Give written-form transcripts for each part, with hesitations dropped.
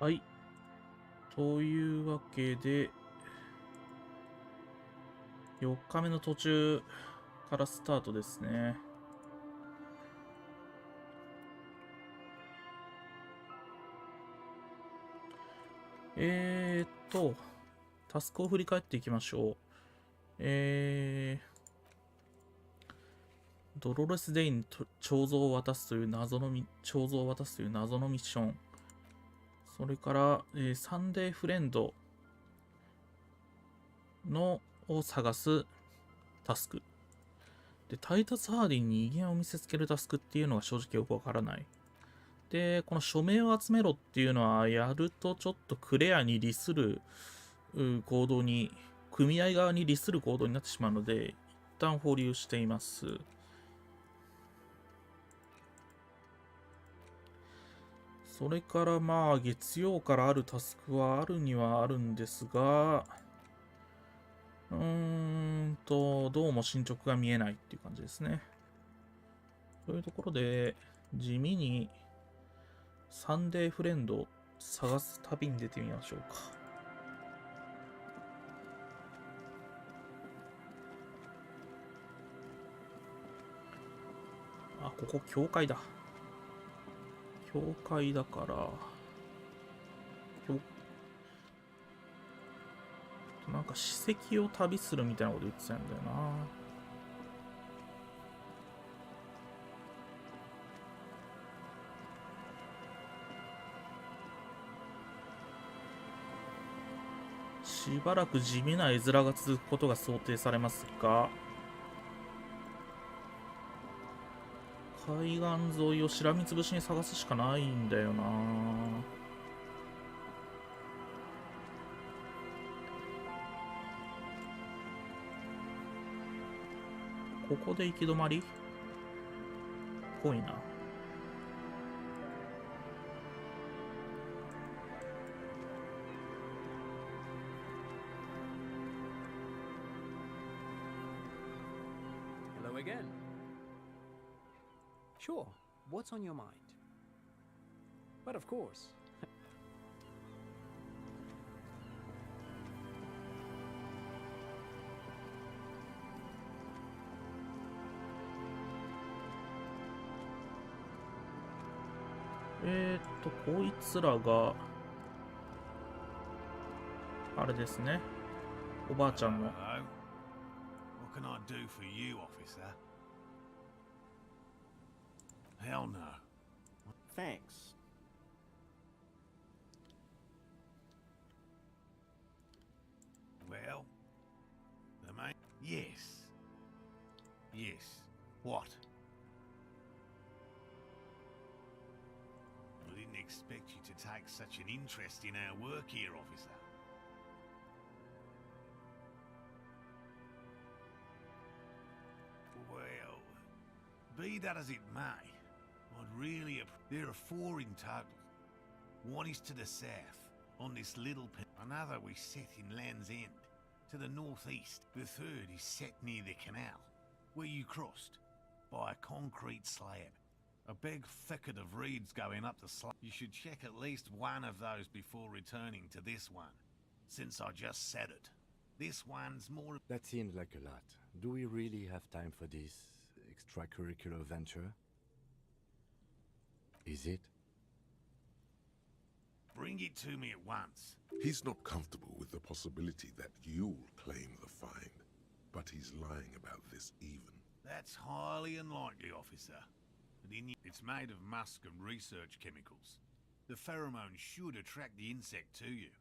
はい。というわけで、4日目の途中からスタートですね。タスクを振り返っていきましょう。ドロレス・デイに彫像を渡すという謎のミッション。それから、サンデーフレンドを探すタスク。で、タイタス・ハーディンに威厳を見せつけるタスクっていうのが正直よくわからない。で、この署名を集めろっていうのは、やるとちょっとクレアに利する行動に、組合側に利する行動になってしまうので、一旦保留しています。それからまあ、月曜からあるタスクはあるにはあるんですが、どうも進捗が見えないっていう感じですね。というところで、地味にサンデーフレンドを探す旅に出てみましょうか。あ、ここ教会だ。教会だから、なんか史跡を旅するみたいなこと言ってたんだよな。しばらく地味な絵面が続くことが想定されますが、海岸沿いをしらみつぶしに探すしかないんだよな。ここで行き止まりっぽいな。Hello again. Sure, what's on your mind? But of course. こいつらが、あれですね。おばあちゃんの。What can I do for you, officer? Hell no. Thanks. Well, the main... Yes. Yes. What? I didn't expect you to take such an interest in our work here, officer. Well, be that as it may, I'd really... There are 4 in total. One is to the south, on this little pen. Another we set in Land's End, to the northeast. The third is set near the canal, where you crossed, by a concrete slab. A big thicket of reeds going up the slab. You should check at least one of those before returning to this one, since I just said it. This one's more... That seems like a lot. Do we really have time for this extracurricular venture? Is it? Bring it to me at once. He's not comfortable with the possibility that you'll claim the find, but he's lying about this even. That's highly unlikely, officer. It's made of musk and research chemicals. The pheromone should attract the insect to you,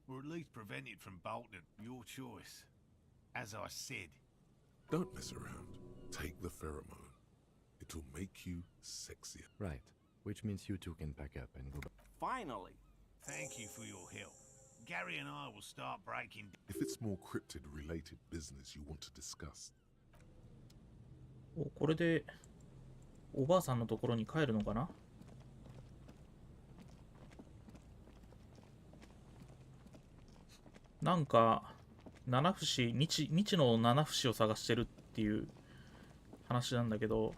or at least prevent it from bolting. Your choice. As I said. Don't mess around. Take the pheromone. It'll make you sexier. Right. Which means you two can pack up and go back. Finally. Thank you for your help. Gary and I will start breaking... If it's more cryptid-related business you want to discuss. これでおばあさんのところに帰るのかな。なんか七不思未知の七不思を探してるっていう話なんだけど、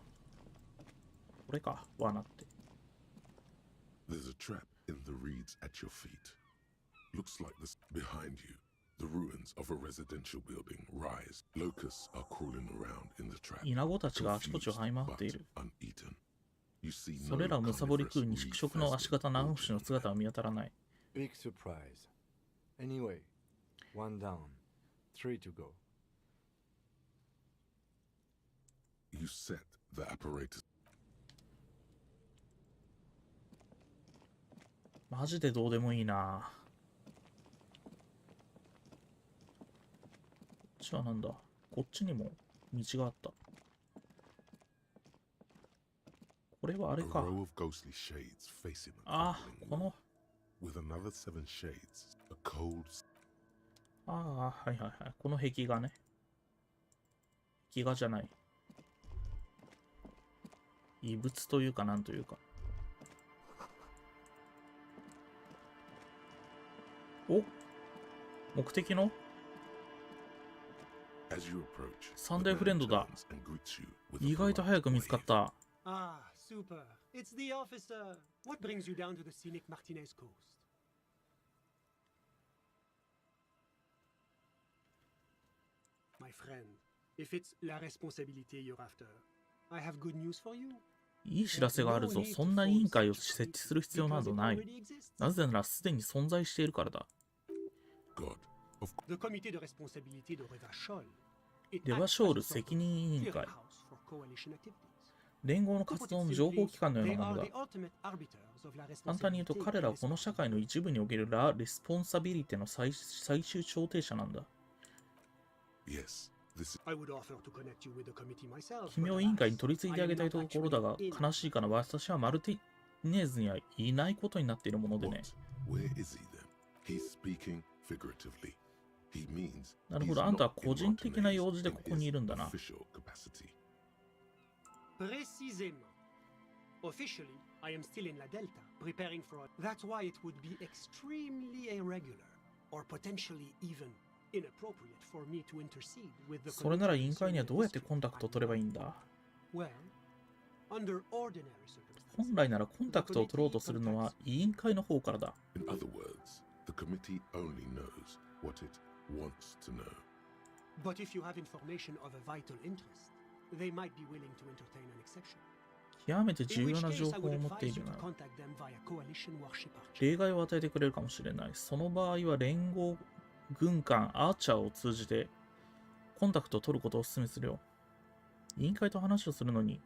これか罠って。There's a trap in the reeds at your feet. Looks like this behind you. The ruins of a residential building rise. Locusts are crawling around in the trap. イナゴたちがあちこちを這い回っている。 Uneaten. You see それらを no 貪り食う carnivorous 肉 reed 食の足型 pheasant ナンフシの姿は見当たらない。 Big surprise. Anyway, one down, three to go. You set the apparatus. マジでどうでもいいな。こっちはなんだ。こっちにも道があった。これはあれ A か。 row of ghostly shades facing a ああ、 crumbling こ wall. の。 With another 7 shades, a cold ああ、はいはいはい。この壁画ね。壁画じゃない。異物というかなんというか。お、目的の As you approach, サン the デーフレンド man だ。 turns and greets you with a 意外と polite 早く見つかっ wave. た。Ah, super. It's the officer. What brings you down to the scenic Martinez coast? My friend, if it's la responsabilité you're after, I have good news for you. いい知らせがあるぞ。そんな委員会を設置する必要などない。なぜならすでに存在しているからだ。God, of The comité de responsabilité de Revachol. レバショール責任委員会。連合の活動の情報機関のようなものだ。簡単に言うと彼らはこの社会の一部におけるラ・レスポンサビリティの最終調停者なんだ。 yes, this is 君を委員会に取り次いであげたいところだが、悲しいかな、私はマルティネーズにはいないことになっているものでね。 what? Where is he then? He's speaking figuratively. He means なるほ he's ど、あんたは not 個 in 人的な Martinez 用事で in ここにいるんだ his な。 official capacity. Précisément. Officially, I am still in La Delta, preparing for a... That's why it would be extremely irregular, or potentially even inappropriate for me to intercede with the それなら委員会には committee どうやってコンタクトを取ればいいんだ？ Well, under ordinary 本 circumstances. 来ならコンタクトを取ろうとするのは委員会の方からだ。 In other words, the committee only knows what it wants to know. But if you have information of a vital interest, they might be willing to entertain an exception. 極めて In 重 which 要な case, 情 I 報を would 持ってい advise る you な to ら contact them via coalition warship archer. 例外を与えてくれるかもしれない。その場合は連合軍艦アーチャーを通じてコンタクトを取ることをお勧めするよ。委員会と話をするのに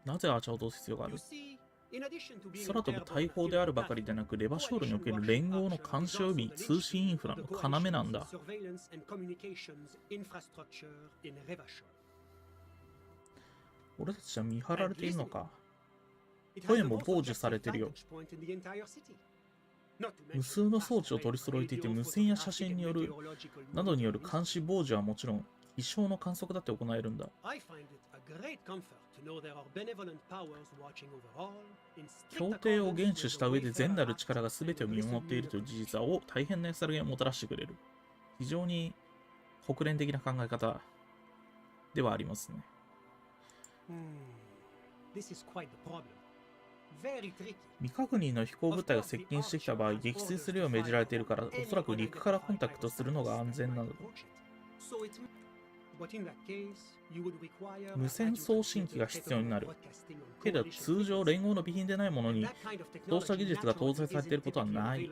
なぜアーチャーを通す必要があ You る？ see, in addition to being 空飛ぶ大砲であるばかりでなく、レバショールにおける連合の監視及び通信インフラの要なんだ。 surveillance and communications infrastructure in Revachol. 俺たちは見張られているのか？ It has 声 the も most 傍受されてるよ。 objective vantage point in the entire city. Not to 無 mention 数の装置を取り揃えていて、無線や写真による meteorological などによる meetings. 監視傍受はもちろん、気象の観測だって行えるんだ。 I find it a great comfort to know there are benevolent powers watching over all in strict 協定を accordance 厳 with 守 the した上で welfare 善なる acts 力が全てを見守っているという事実は大変な安らぎをもたらしてくれる。非常に国連的な考え方ではありますね。 This is quite the problem. Very tricky. 未確認の飛行物体が接近してきた場合、撃墜するよう命じられているから、おそらく陸からコンタクトするのが安全なのだ。 So it's but in that case, you would require 無線送信機が必要になる。けど通常連合の備品でないものにそうした技術が搭載されていることはない。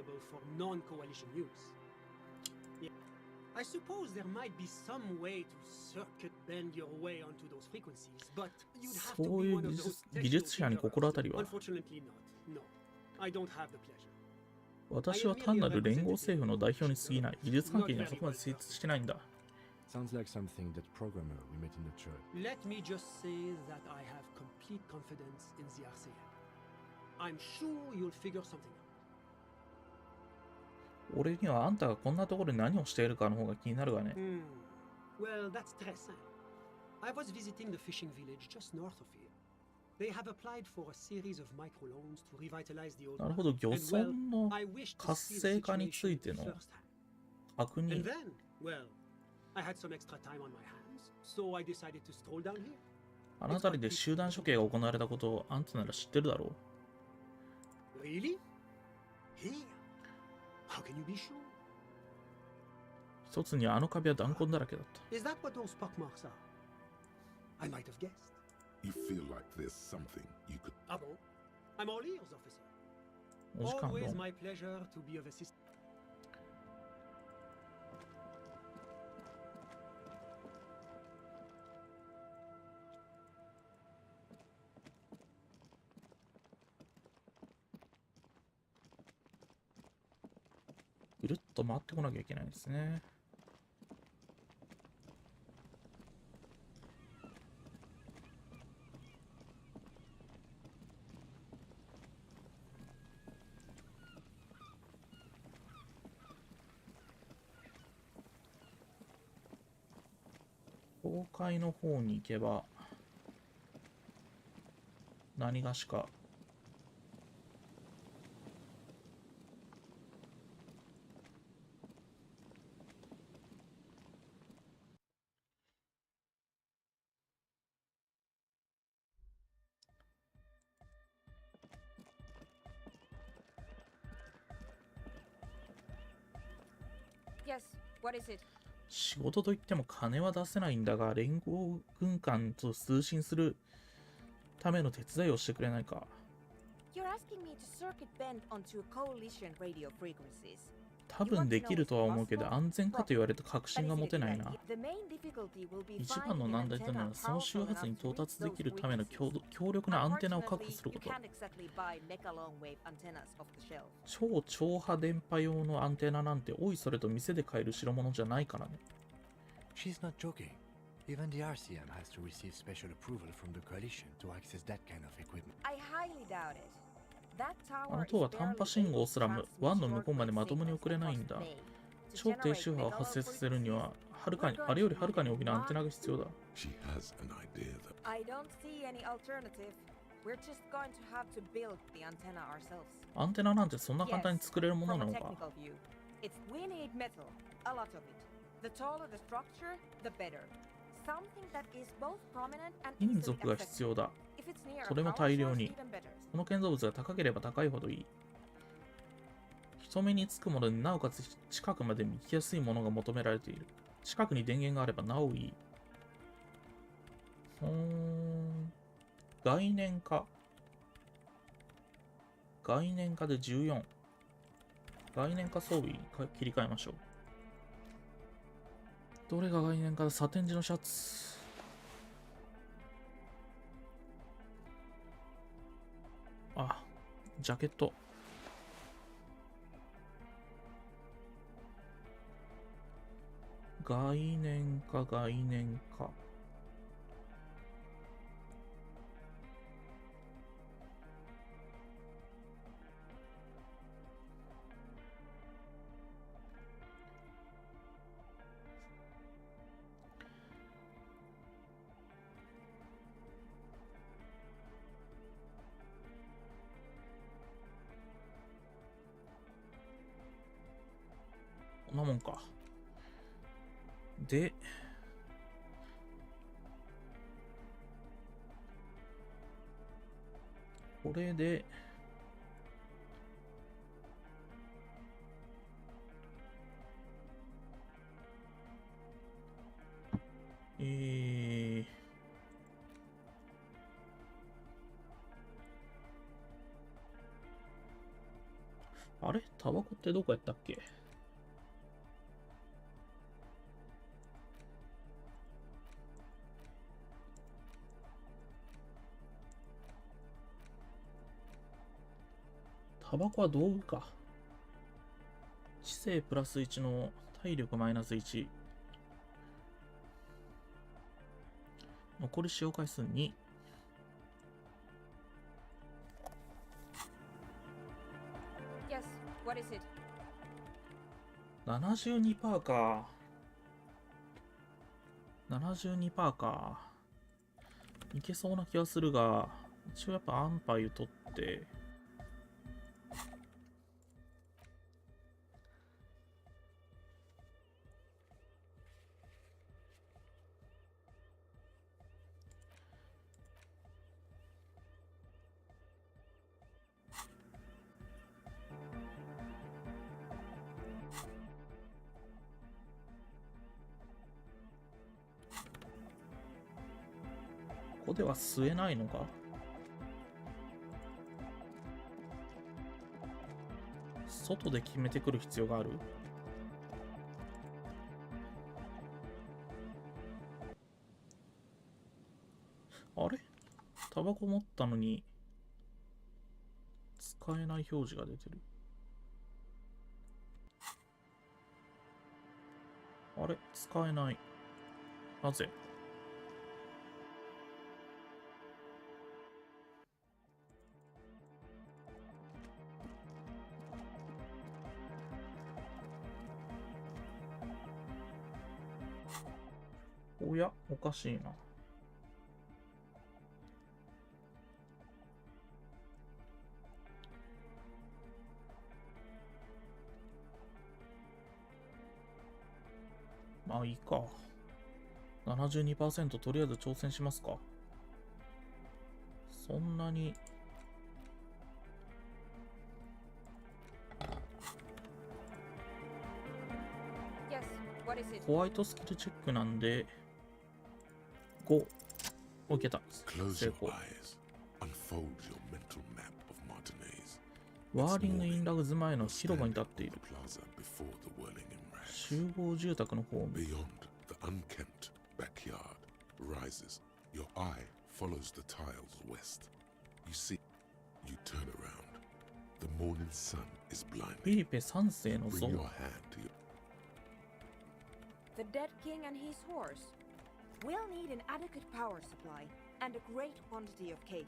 I suppose there might be some way to circuit bend your way onto those frequencies, but you'd have そ to う be いう one of 技 those 術技術者に心当たりは？ Unfortunately not. No. I don't have the pleasure. 私は単なる連合政府の代表に過ぎない。技術関係にはそこまで精通してないんだ。 Sounds like something that programmer we met in the church. Let me just say that I have complete confidence in the RCM. I'm sure you'll figure something out. 俺にはあんたがこんなところで何をしているかの方が気になるがね。 Well, that's très simple. I was visiting the fishing village just north of here. They have applied for a series of microloans to revitalize the old なるほど、漁 And well, 村の I wish to 活 see the 性化について situation の firsthand. 確 And 認。 then, well, I had some extra time on my hands, so I decided to stroll down here. あなたりで集団処刑が行われたことをあんたなら知ってるだろう。 Really? Here? How can you be sure? 一つにあの壁は弾痕だらけだった。Is that what those pockmarks are? I might have guessed. You feel like there's something you could. Ah bon? I'm all ears, officer. お時間 Always どん。 my pleasure to be of assistance. ぐるっと回ってこなきゃいけないですね。崩壊の方に行けば何がしかYes, what is it? 仕事といっても金は出せないんだが、連合軍艦と通信するための手伝いをしてくれないか。 You're asking me to circuit bend onto coalition radio frequencies. 多分できるとは思うけど、安全かと言われると確信が持てないな。 The main difficulty will be 一番の難題というのは、その周波数に到達できるための強力なアンテナを確保すること。 超超波電波用のアンテナなんて、おいそれと店で買える代物じゃないからね。 She's not joking. Even the RCM has to receive special approval from the coalition to access that kind of equipment. I highly doubt it. That あ tower の is 塔は短波信号すらもワンの向こうまでまともに送れないんだ。超低周波を発生させるには、あれよりはるかに大きなアンテナが必要だ。 She has an idea that. I don't see any alternative. We're just going to have to build the antenna ourselves. アンテナなんてそんな簡単に作れるもの From な a のか。 technical view, we need metal, a lot of it. The taller the structure, the better. Something that is both prominent and 金 easily 属が必要 accessible. だ。 If it's near それも a power 大量 source, に。 even better. この建造物が高ければ高いほどいい。人目につくもので、なおかつ近くまで行きやすいものが求められている。近くに電源があればなおいい。概念化。概念化で14。概念化装備に切り替えましょう。どれが概念化だ？サテン地のシャツ。あ、ジャケット。概念化、概念化。こんなもんか。で、これで、あれタバコってどこやったっけ？タバコは道具か。知性プラス1の体力マイナス1。残り使用回数2。Yes, what is it? 72% か。72% か。いけそうな気がするが、一応やっぱ安牌を取って、こでは吸えないのか。外で決めてくる必要がある。あれ、タバコ持ったのに使えない表示が出てる。あれ、使えない。なぜ？おや、おかしいな。まあいいか。72% とりあえず挑戦しますか。そんなに。ホワイトスキルチェックなんで、5。お、いけた。成功。ワーリング・イン・ラグズ前の広場に立っている。集合住宅の方に。フィリペ3世の像。The dead king and his horse. We'll need an adequate power supply and a great quantity of cable.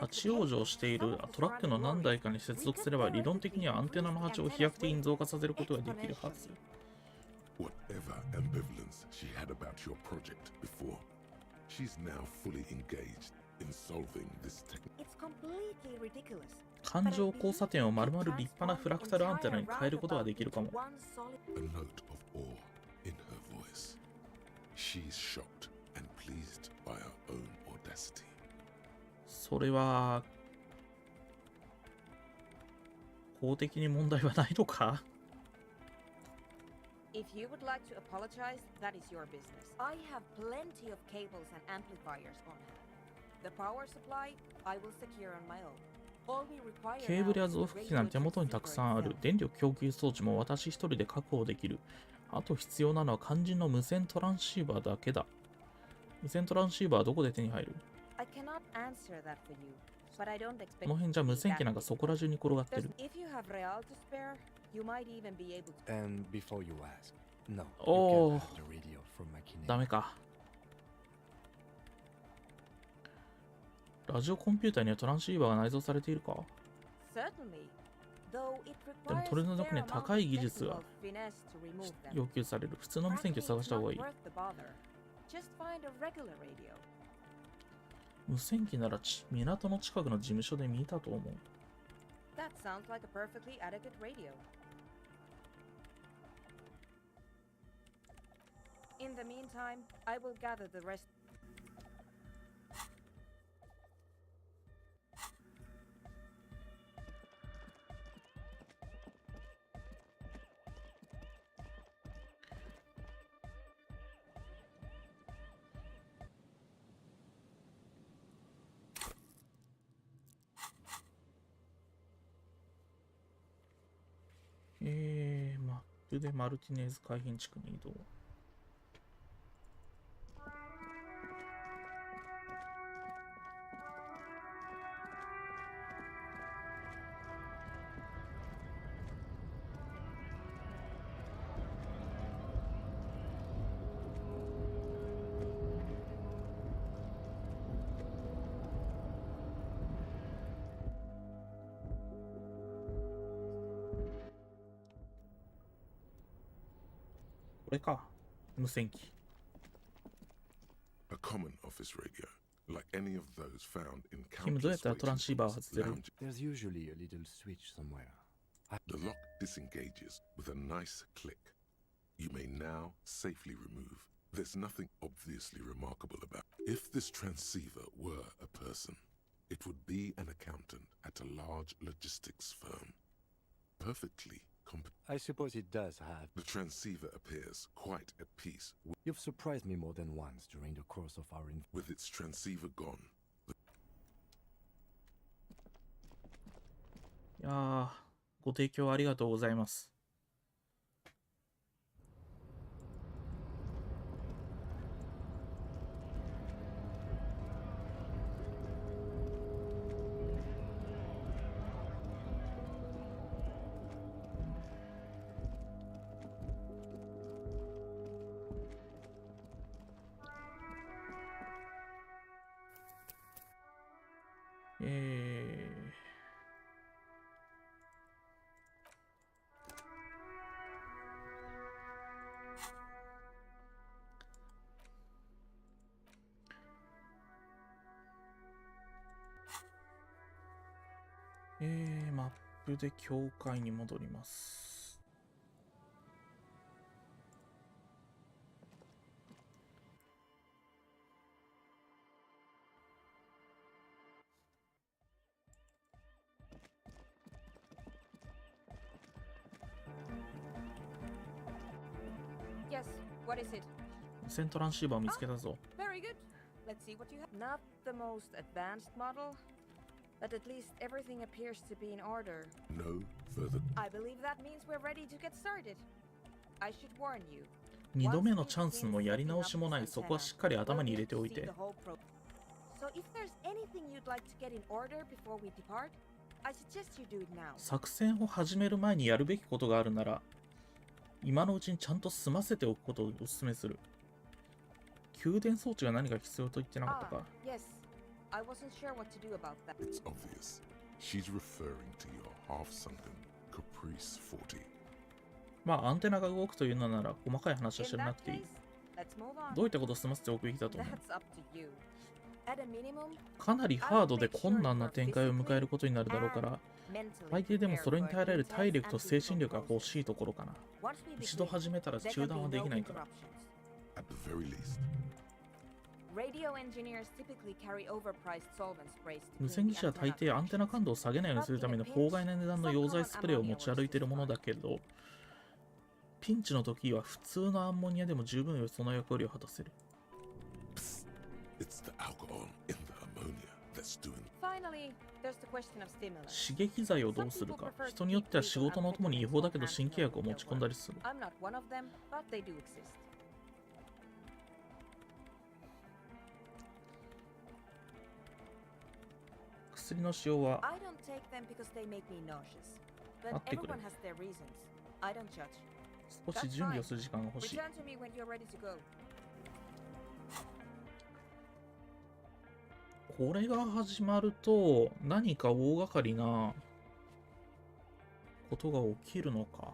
立ち往生しているトラックの何台かに接続すれば理論的にはアンテナの波長を飛躍的に増加させることができるはず。Whatever ambivalence she had about your project before, she's now fully engaged in solving this technique. It's completely ridiculous. 環状交差点を丸々立派なフラクタルアンテナに変えることができるかも。A note of awe in her voice. She's shocked and pleased by her own audacity. それは法的に問題はないのか？ If you would like to apologize, that is your business. I have plenty of cables and amplifiers on hand. The power supply, I will secure on my own. ケーブルや増幅器なんて手元にたくさんある。電力供給装置も私一人で確保できる。あと必要なのは肝心の無線トランシーバーだけだ。無線トランシーバーはどこで手に入る？この辺じゃ無線機なんかそこら中に転がってる。おー、ダメか。ラジオコンピューターにはトランシーバーが内蔵されているか？でも取り除くには高い技術が要求される。普通の無線機を探した方がいい。無線機なら港の近くの事務所で見たと思う。In the meantime, I will gather the rest. マップでマルティネーズ海浜地区に移動。これか、無線機。A common office radio, like any of those found in 君どうやったらトランシーバーを外せる？ There's usually a little switch somewhere. The lock disengages with a nice click. You may now safely remove. There's nothing obviously remarkable about it. If this transceiver were a person, it would be an accountant at a large logistics firm. Perfectly I suppose it does have. The transceiver appears quite at peace You've surprised me more than once during the course of our with its transceiver gone. いやー、ご提供ありがとうございます。マップで教会に戻ります。Yes, what is it? 無線トランシーバーを見つけたぞ。Very good. Let's see what you have. Not the most advanced model, but at least everything appears to be in order. No further. I believe that means we're ready to get started. I should warn you. 2度目のチャンスもやり直しもない。そこはしっかり頭に入れておいて。So if there's anything you'd like to get in order before we depart, I suggest you do it now. 作戦を始める前にやるべきことがあるなら、今のうちにちゃんと済ませておくことをお勧めする。給電装置が何か必要と言ってなかったか。Yes. I wasn't sure what to do about that. It's obvious. She's referring to your half-sunken Caprice 40. まあアンテナが動くというのなら細かい話は知らなくていい。どういったことを済ませておくべきだと思う。かなりハードで困難な展開を迎えることになるだろうから、最低でもそれに耐えられる体力と精神力が欲しいところかな。一度始めたら中断はできないから。At the very least. 無線技師は大抵アンテナ感度を下げないようにするための法外な値段の溶剤スプレーを持ち歩いているものだけど、ピンチの時は普通のアンモニアでも十分その役割を果たせる。It's the alcohol in the ammonia that's doing. 刺激剤をどうするか。人によっては仕事のともに違法だけど新規薬を持ち込んだりする。薬の使用は待ってくれ。少し準備をする時間が欲しい。これが始まると何か大掛かりなことが起きるのか。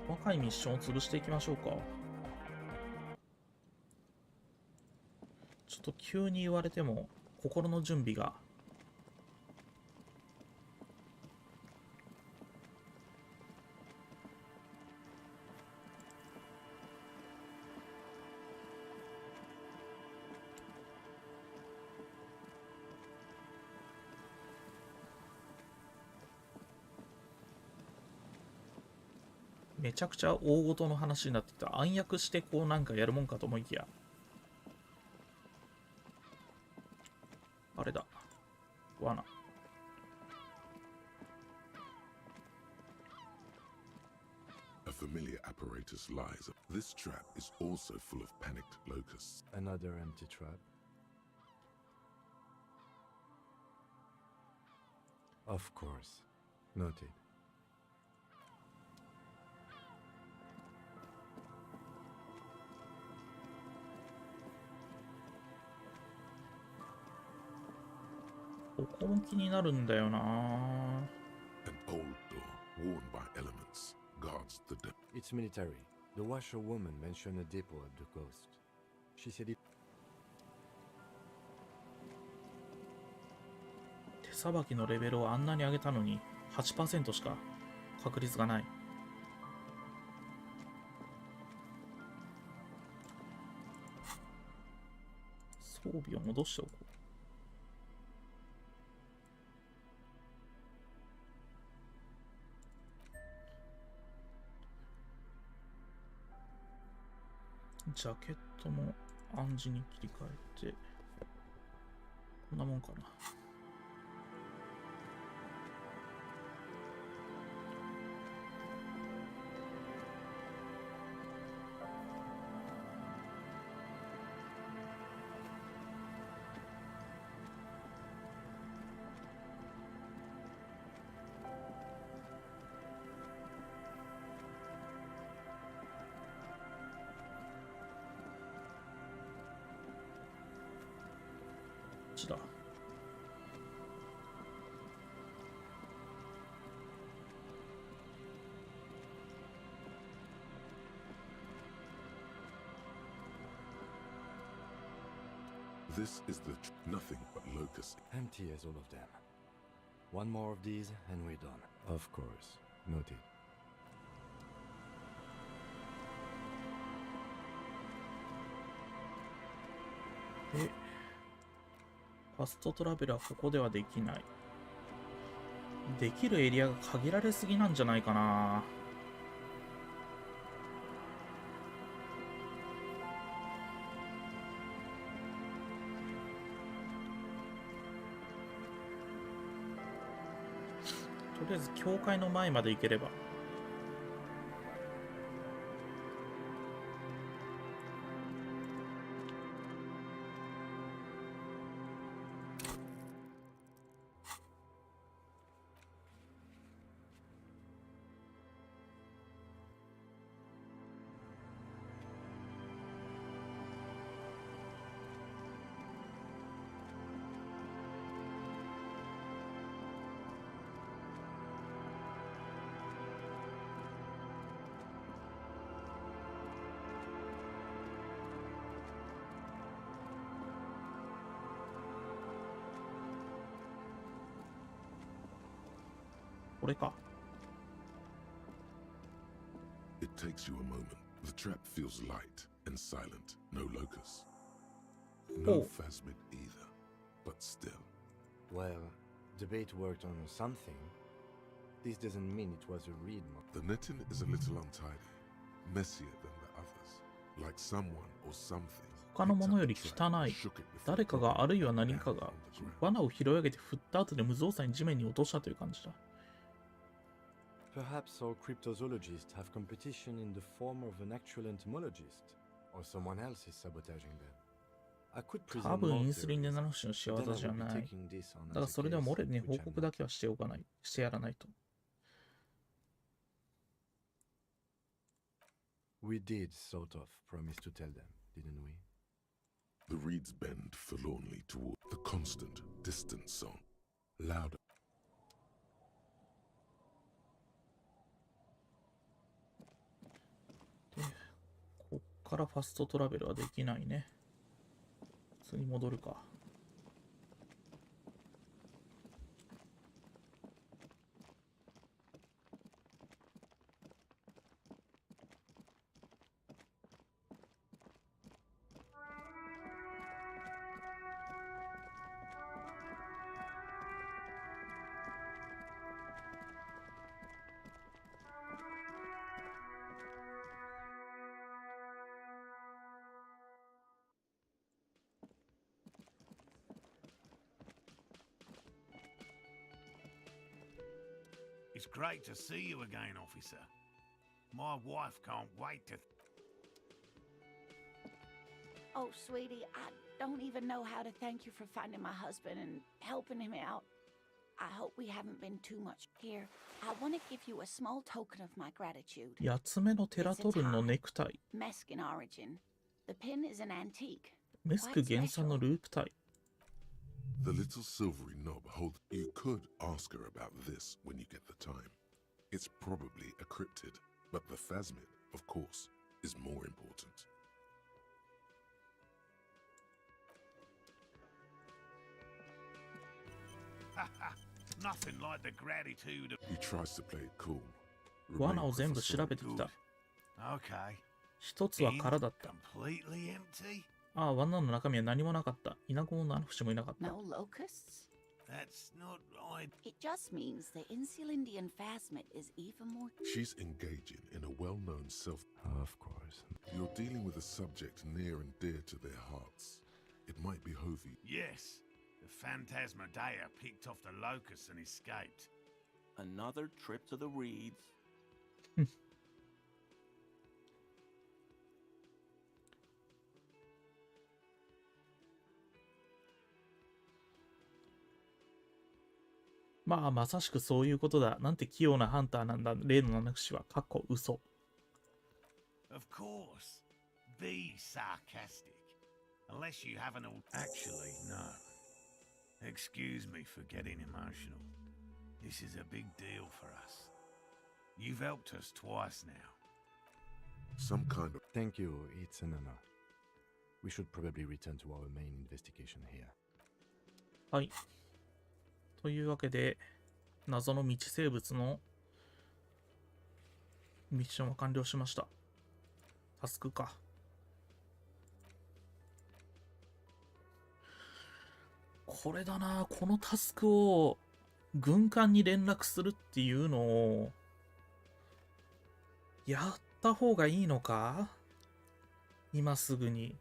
細かいミッションを潰していきましょうか。ちょっと急に言われても心の準備が。めちゃくちゃ大事の話になってきた。暗躍してこうなんかやるもんかと思いきや。あれだ。罠。A familiar apparatus lies. This trap is also full of panicked locusts. Another empty trap. Of course. Noted. ここも気になるんだよな。 An old door worn by elements guards the depot. It's military. The washerwoman mentioned a depot at the coast. She said it. さばきのレベルをあんなに上げたのに 8% しか確率がない。装備を戻しておこう。ジャケットも暗示に切り替えて、こんなもんかな。こっちだ。This is nothing but locusts. Empty as all of them. One more of these and we're done. Of course. Noted. で、ファストトラベルはここではできない。できるエリアが限られすぎなんじゃないかな。とりあえず教会の前まで行ければ。これか。It takes you a moment. The trap feels light and silent. No locus. No Oh. phasmid either. But still. Well, debate worked on something. This doesn't mean it was a read mod. The netting is a little untidy. Messier than the others. Like someone or something. 他のものより汚い。誰かがあるいは何かが罠を拾い上げて振った後で無造作に地面に落としたという感じだ。Perhaps our cryptozoologists have competition in the form of an actual entomologist, or someone else is sabotaging them. I could 多 present 分 more インスリン theories, でナノシの仕業 but then I じゃ would be ない。 taking this on だから as a それでは case モレルに which 報 I'm 告 not. だけはしておかない。してやらないと。We did sort of promise to tell them, didn't we? The reeds bend forlornly toward the constant, distant song. Louder. で、こっからファストトラベルはできないね。普通に戻るか。It's great to see you again, officer. My wife can't wait to... Oh, sweetie, I don't even know how to thank you for finding my husband and helping him out. I hope we haven't been too much. Here, I want to give you a small token of my gratitude. 8つ目のテラトルンのネクタイ。 Mesk in origin. The pin is an antique. メスク原産のループタイ。 The little silvery knob hold. You could ask her about this when you get the time. It's probably a cryptid, but the phasmid, of course, is more important. Nothing like the gratitude of... He tries to play it cool. 罠を全部調べてきた。 Okay. 一つは空だった。 Completely empty? ああ、罠の中身は何もなかった。イナゴもナナフシもいなかった。 No locusts? That's not right. It just means the Insulindian phasmid is even more. She's engaging in a well-known self. Of course. You're dealing with a subject near and dear to their hearts. It might behoove you. Yes. The Phantasmadea picked off the locust and escaped. Another trip to the reeds. まあ、まさしくそういうことだ。なんて器用なハンターなんだ。例の七口は、かっこ嘘。Of course. Be sarcastic. Unless you have an all... Actually, no. Excuse me for getting emotional. This is a big deal for us. You've helped us twice now. Some kind of... Thank you, it's an honor. We should probably return to our main investigation here. はい。というわけで、謎の未知生物のミッションは完了しました。タスクか。これだな、このタスクを軍艦に連絡するっていうのをやった方がいいのか？今すぐに。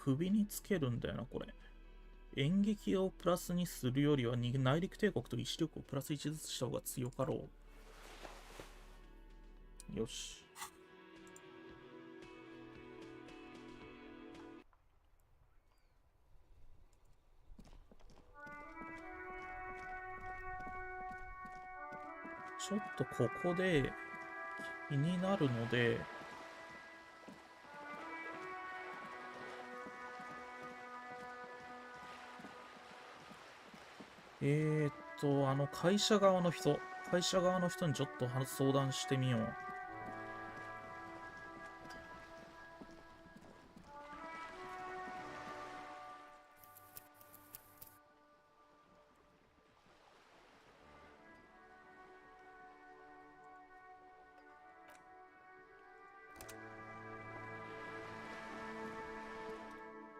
首につけるんだよな、これ。演劇をプラスにするよりは内陸帝国と意志力をプラス1ずつした方が強かろう。よし。ちょっとここで気になるので、会社側の人にちょっと相談してみよう。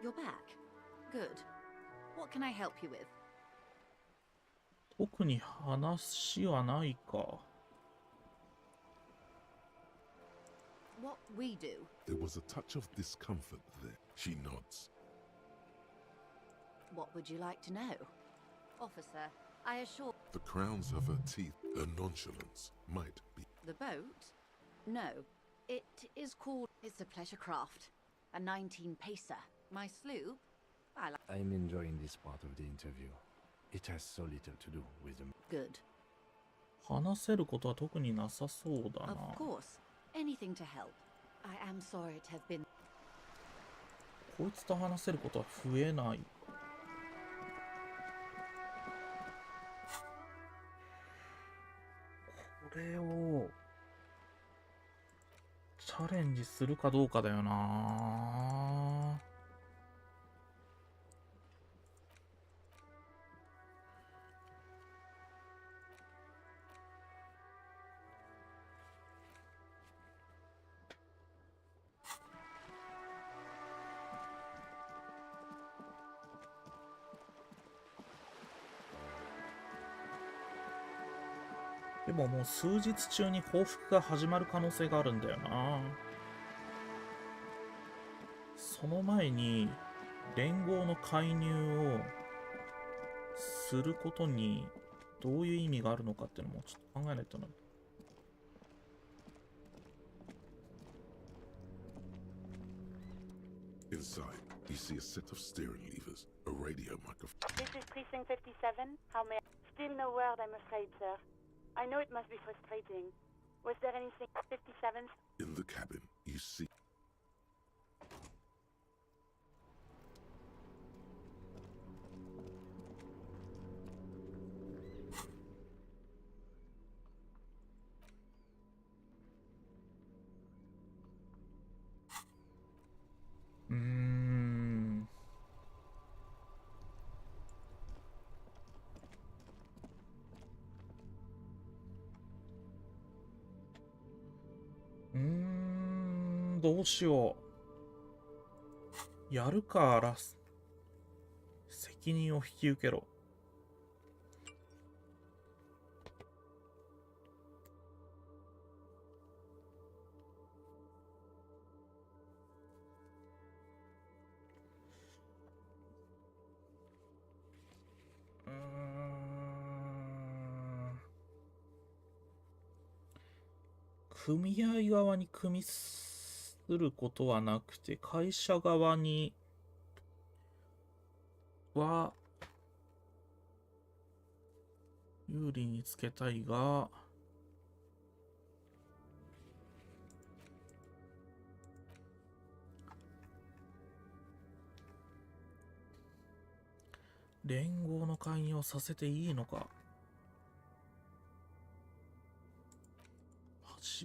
You're back. Good. What can I help you with? 特に話はないか。What we do? There was a touch of discomfort there. She nods. What would you like to know? Officer, I assure... The crowns of her teeth, her nonchalance, might be... The boat? No. It is called... It's a pleasure craft. A 19-pacer. My sloop? I'm enjoying this part of the interview. It has so little to do with them. Good. 話せることは特になさそうだな。Of course. Anything to help. I am sorry it has been... こいつと話せることは増えない。これをチャレンジするかどうかだよな。でももう数日中に報復が始まる可能性があるんだよな。その前に連合の介入をすることにどういう意味があるのかっていうのもちょっと考えないとな。Inside, you see a set of steering levers, a radio microphone. This is Precinct 57. How may I... Still no word, I'm afraid, sir. I know it must be frustrating. Was there anything... 57th? In the cabin, you see... どうしよう。やるか、ラス。責任を引き受けろ。組合側に組みすることはなくて、会社側には有利につけたいが、連合の会議をさせていいのか。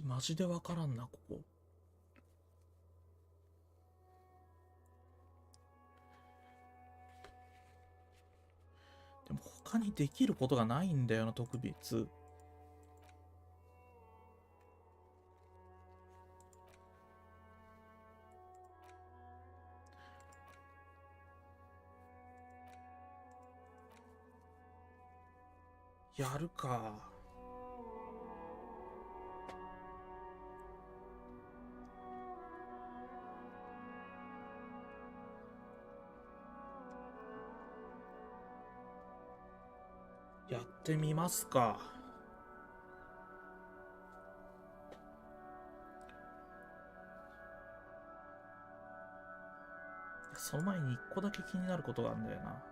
マジでわからんな、ここ。でも他にできることがないんだよな、特別。やるか。やってみますか。その前に一個だけ気になることがあるんだよな。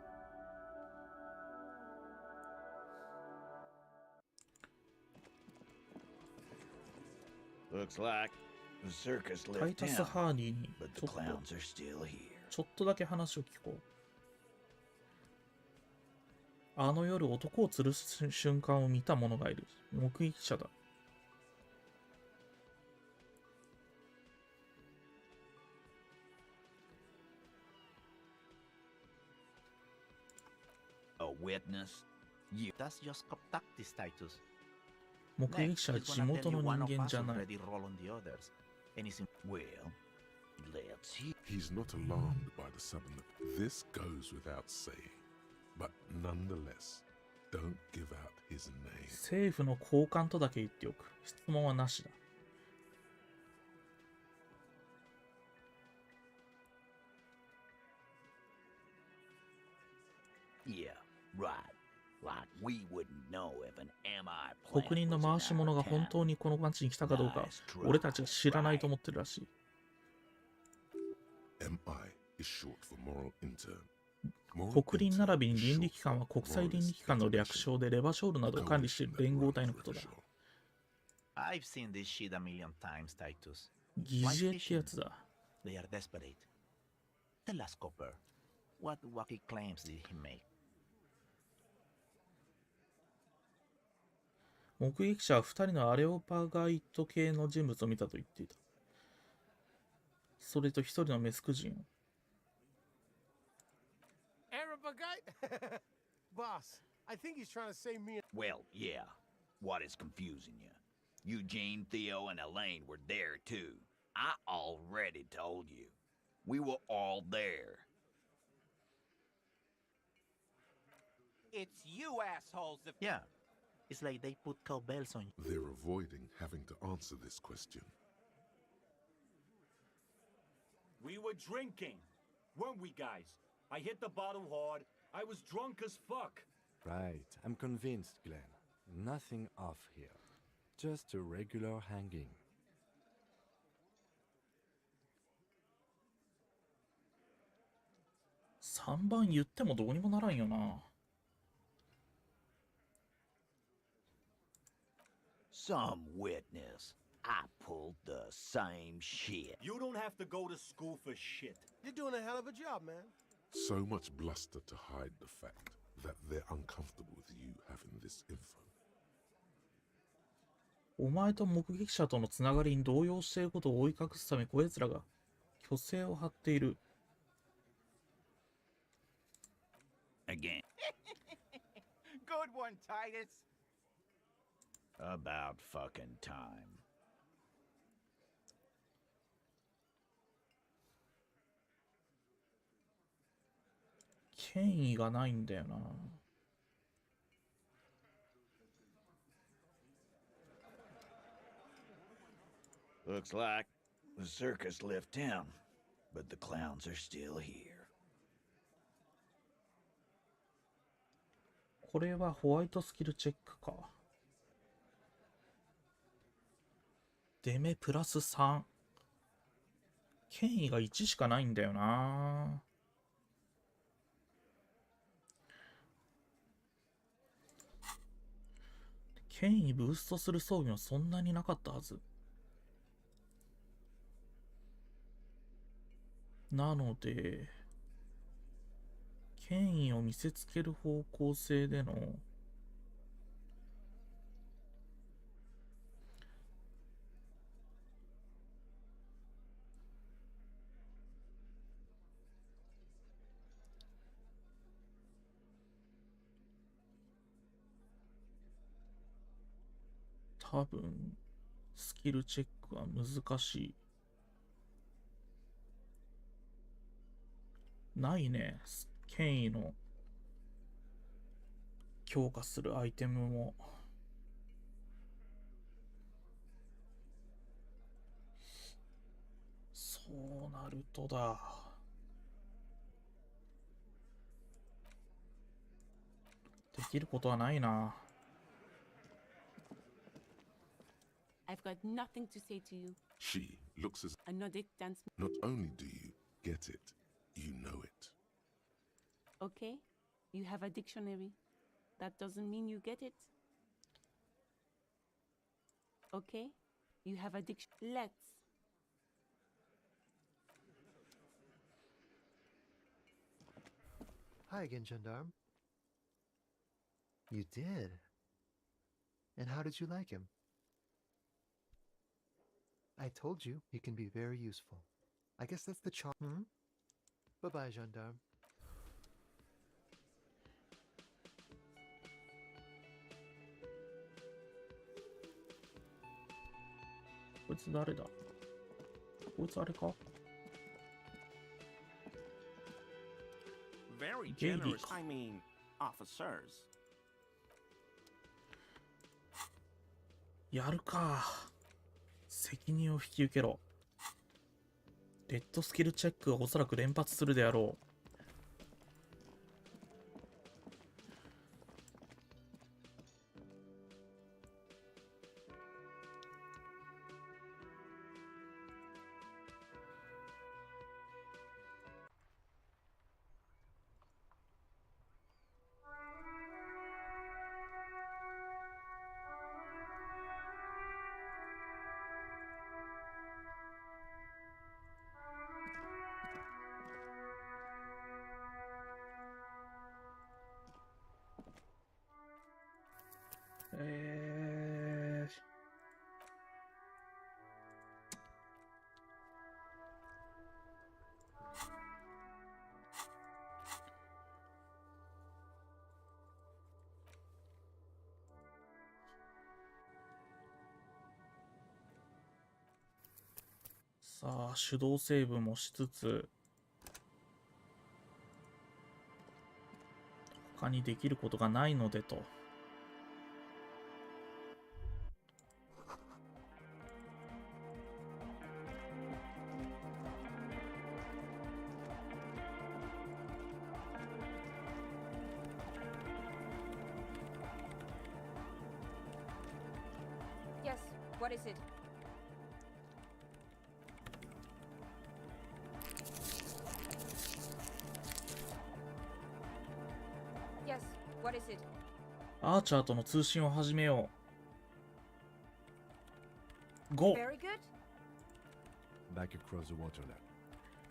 タイタス・ハーニーにちょっとだけ話を聞こう。あの夜男を吊るす瞬間を見た者がいる。目撃者だ。目撃者は地元の人間じゃない。He's not alarmed by the sudden. This goes without saying. But nonetheless, don't give out his name. 政府の高官とだけ言っておく。質問はなしだ。国人の回し者が本当にこの町に来たかどうか、俺たちが知らないと思ってるらしい。MI is short for moral intern. 国林並びに倫理機関は国際倫理機関の略称でレバショールなどを管理している連合体のことだ。疑似餌ってやつだ。目撃者は2人のアレオパガイト系の人物を見たと言っていた。それと1人のメスク人を。Boss, I think he's trying to say me. Well, yeah. What is confusing you? Eugene, Theo, and Elaine were there too. I already told you. We were all there. It's you assholes that... Yeah. It's like they put cowbells on you. They're avoiding having to answer this question. We were drinking, weren't we, guys? I hit the bottle hard. I was drunk as fuck. Right. I'm convinced, Glenn. Nothing off here. Just a regular hanging. 3番言ってもどうにもならんよな。Some witness. I pulled the same shit. You don't have to go to school for shit. You're doing a hell of a job, man. So much bluster to hide the fact that they're uncomfortable with you having this info. お前と目撃者とのつながりに動揺していることを覆い隠すため、こやつらが虚勢を張っている。Again. Good one, Titus. About fucking time. 権威がないんだよな。Looks like the circus left town, but the clowns are still here. これはホワイトスキルチェックか。出目プラス3。権威が1しかないんだよな。権威ブーストする装備もそんなになかったはず。なので、権威を見せつける方向性での多分スキルチェックは難しい。ないね、権威の強化するアイテムも。そうなるとだ。できることはないな。I've got nothing to say to you. She looks as A Nordic dance. not only do you get it, you know it. Okay, you have a dictionary. That doesn't mean you get it. Okay, you have a dictionary. Let's. Hi again, Gendarme. You did? And how did you like him? I told you he can be very useful. I guess that's the charm. Bye-bye, Gendarme. こいつ誰だ？こいつあれか？ Very ゲイリー generous. か。 I mean, officers. やるか。責任を引き受けろ。レッドスキルチェックがおそらく連発するであろう。さあ、手動セーブもしつつ、他にできることがないのでと。Yes, what is it? Yes, what is it? アーチャーとの通信を始めよう。GO! Very good. Back across the water now.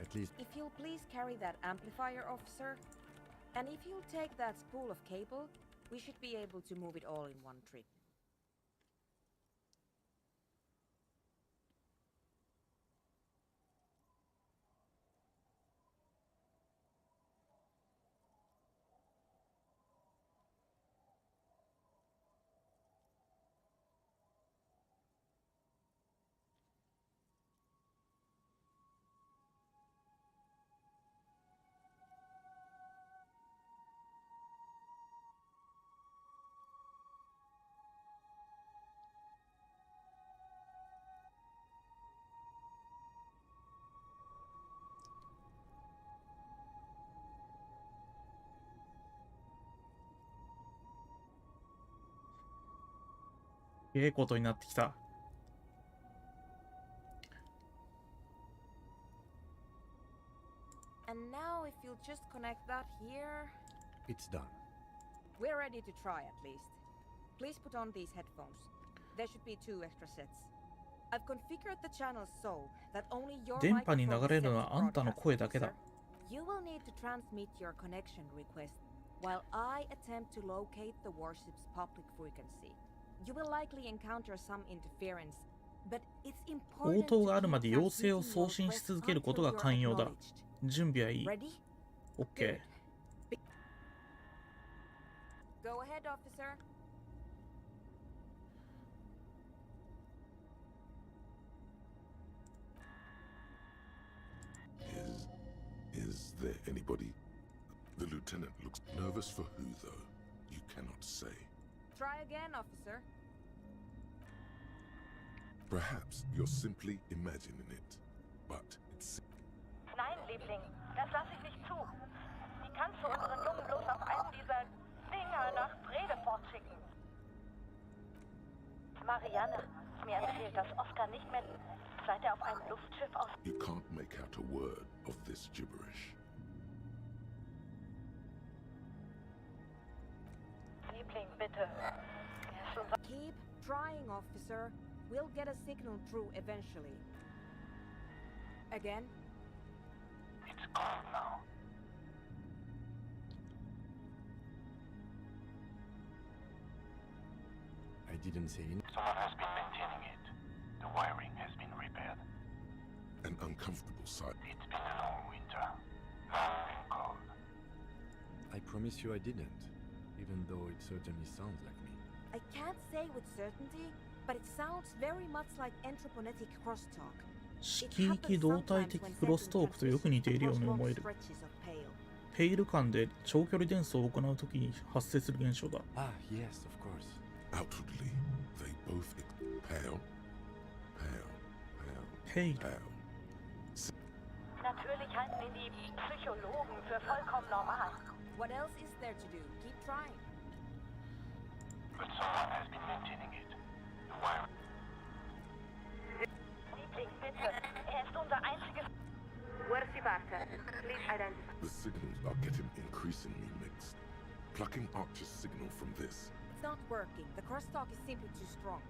At least. If you'll please carry that amplifier, officer, and if you'll take that spool of cable, we should be able to move it all in one trip. ええことになってきた。And now if you'll just connect that here. It's done. We're ready to try at least. Please put on these headphones. There should be 2 extra sets. I've configured the channels so that only your 電波に microphone 流れ is る set の to はあんたの broadcast, 声だけだ。 officer. You will need to transmit your connection request while I attempt to locate the warship's public frequency. You will likely encounter some interference, but it's 応 important 答 to があるまで keep 要請を transmitting 送 your 信し request 続けること until が you're 寛容だ。 acknowledged. 準備はいい。 Ready? OK。 Go ahead, officer. Is there anybody? The lieutenant looks nervous for who, though? You cannot say. Try again, officer. Perhaps you're simply imagining it, but it's... Nein, Liebling, das lasse ich nicht zu. Wie kannst du unseren Jungen bloß auf einen dieser Dinger nach Bredefort schicken? Marianne, mir erzählt, dass Oscar nicht mehr, seit er auf einem Luftschiff aus... You can't make out a word of this gibberish. Liebling, bitte. Keep trying, officer. We'll get a signal through eventually. Again? It's gone now. I didn't say anything. Someone has been maintaining it. The wiring has been repaired. An uncomfortable sight. It's been a long winter. Long and cold. I promise you I didn't, even though it certainly sounds like me. I can't say with certainty, but it sounds very much like anthroponetic crosstalk. 色域動体的クロストークとよく似ているように思える。ペイル間で長距離伝送を行うときに発生する現象だ。Ah, yes, of course. Outwardly, they both pale, pale, pale, pale. Natürlich halten ihn die Psychologen für vollkommen normal. What else is there to do? Keep trying. But someone has been maintaining it. The wiring. Liebling, bitte. Ist unser einziges... Where's the barter? Please identify. The signals are getting increasingly mixed. Plucking Archer's signal from this. It's not working. The crosstalk is simply too strong.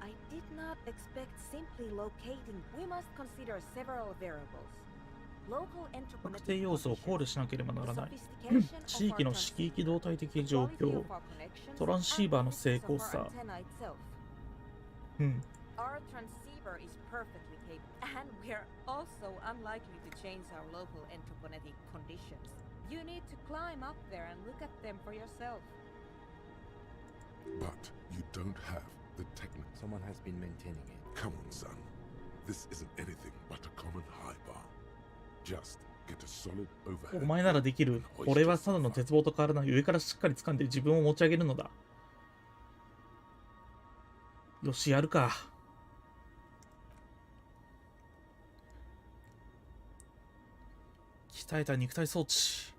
I did not expect simply locating. We must consider several variables. Local 特定 anthroponetic 要素を考慮しなければならない。 sophistication 地域の色域動体的状 quality 況 of、our connections, トランシーバーの and 精 the 巧 physics さ of our。antenna itself. うん。 Our transceiver is perfectly capable, and we're also unlikely to change our local anthroponetic conditions. You need to climb up there and look at them for yourself. But you don't have the technique. Someone has been maintaining it. Come on, son. This isn't anything but a common high bar. Just get a solid お overhead. 前ならできる。俺はただの鉄棒と変わらない上からしっかり掴んで自分を持ち上げるのだ。よし、やるか。鍛えた肉体装置。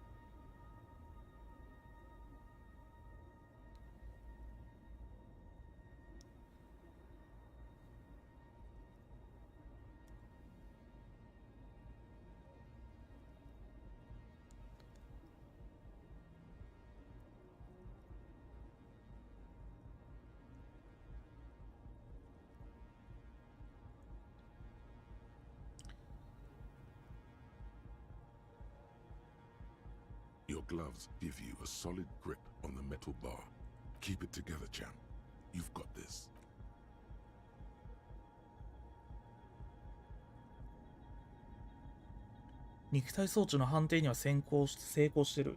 Your gloves give you a solid grip on the metal bar. Keep it together, champ. You've got this. 肉体装置の判定には成功してる。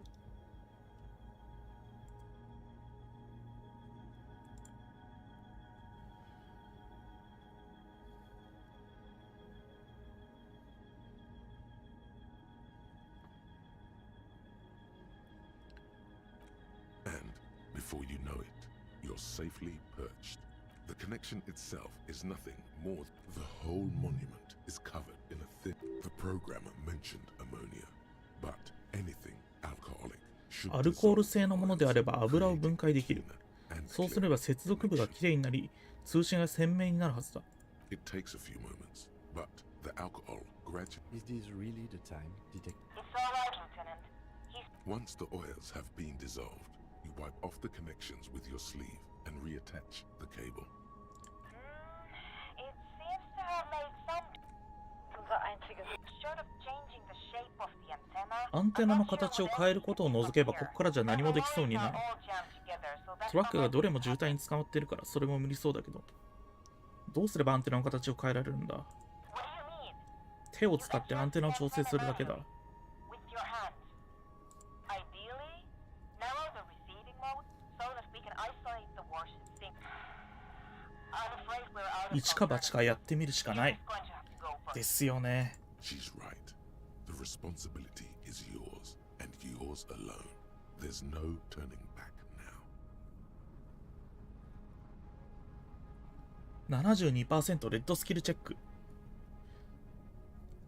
And before you know it, you're safely perched. The connection itself is nothing more. The whole monument is covered in a thin. The programmer mentioned ammonia, but anything alcoholic should アルコール性のものであれば油を分解できる。そうすれば接続部がきれいになり、通信が鮮明になるはずだ。It takes a few moments, but the alcohol gradually. Is this really the time, Detective? It's all right, Lieutenant. Once the oils have been dissolved, you wipe off the connections with your sleeve and reattach the cable. It seems to have made some. Short of changing the shape of the antenna. アンテナの形を変えることを除けば、ここからじゃ何もできそうにない。トラックがどれも渋滞に捕まってるから、それも無理そうだけど。どうすればアンテナの形を変えられるんだ？手を使ってアンテナを調整するだけだ。一か八かやってみるしかない。ですよね。She's right. The responsibility is yours, and yours alone. There's no turning back now. 72% レッドスキルチェック。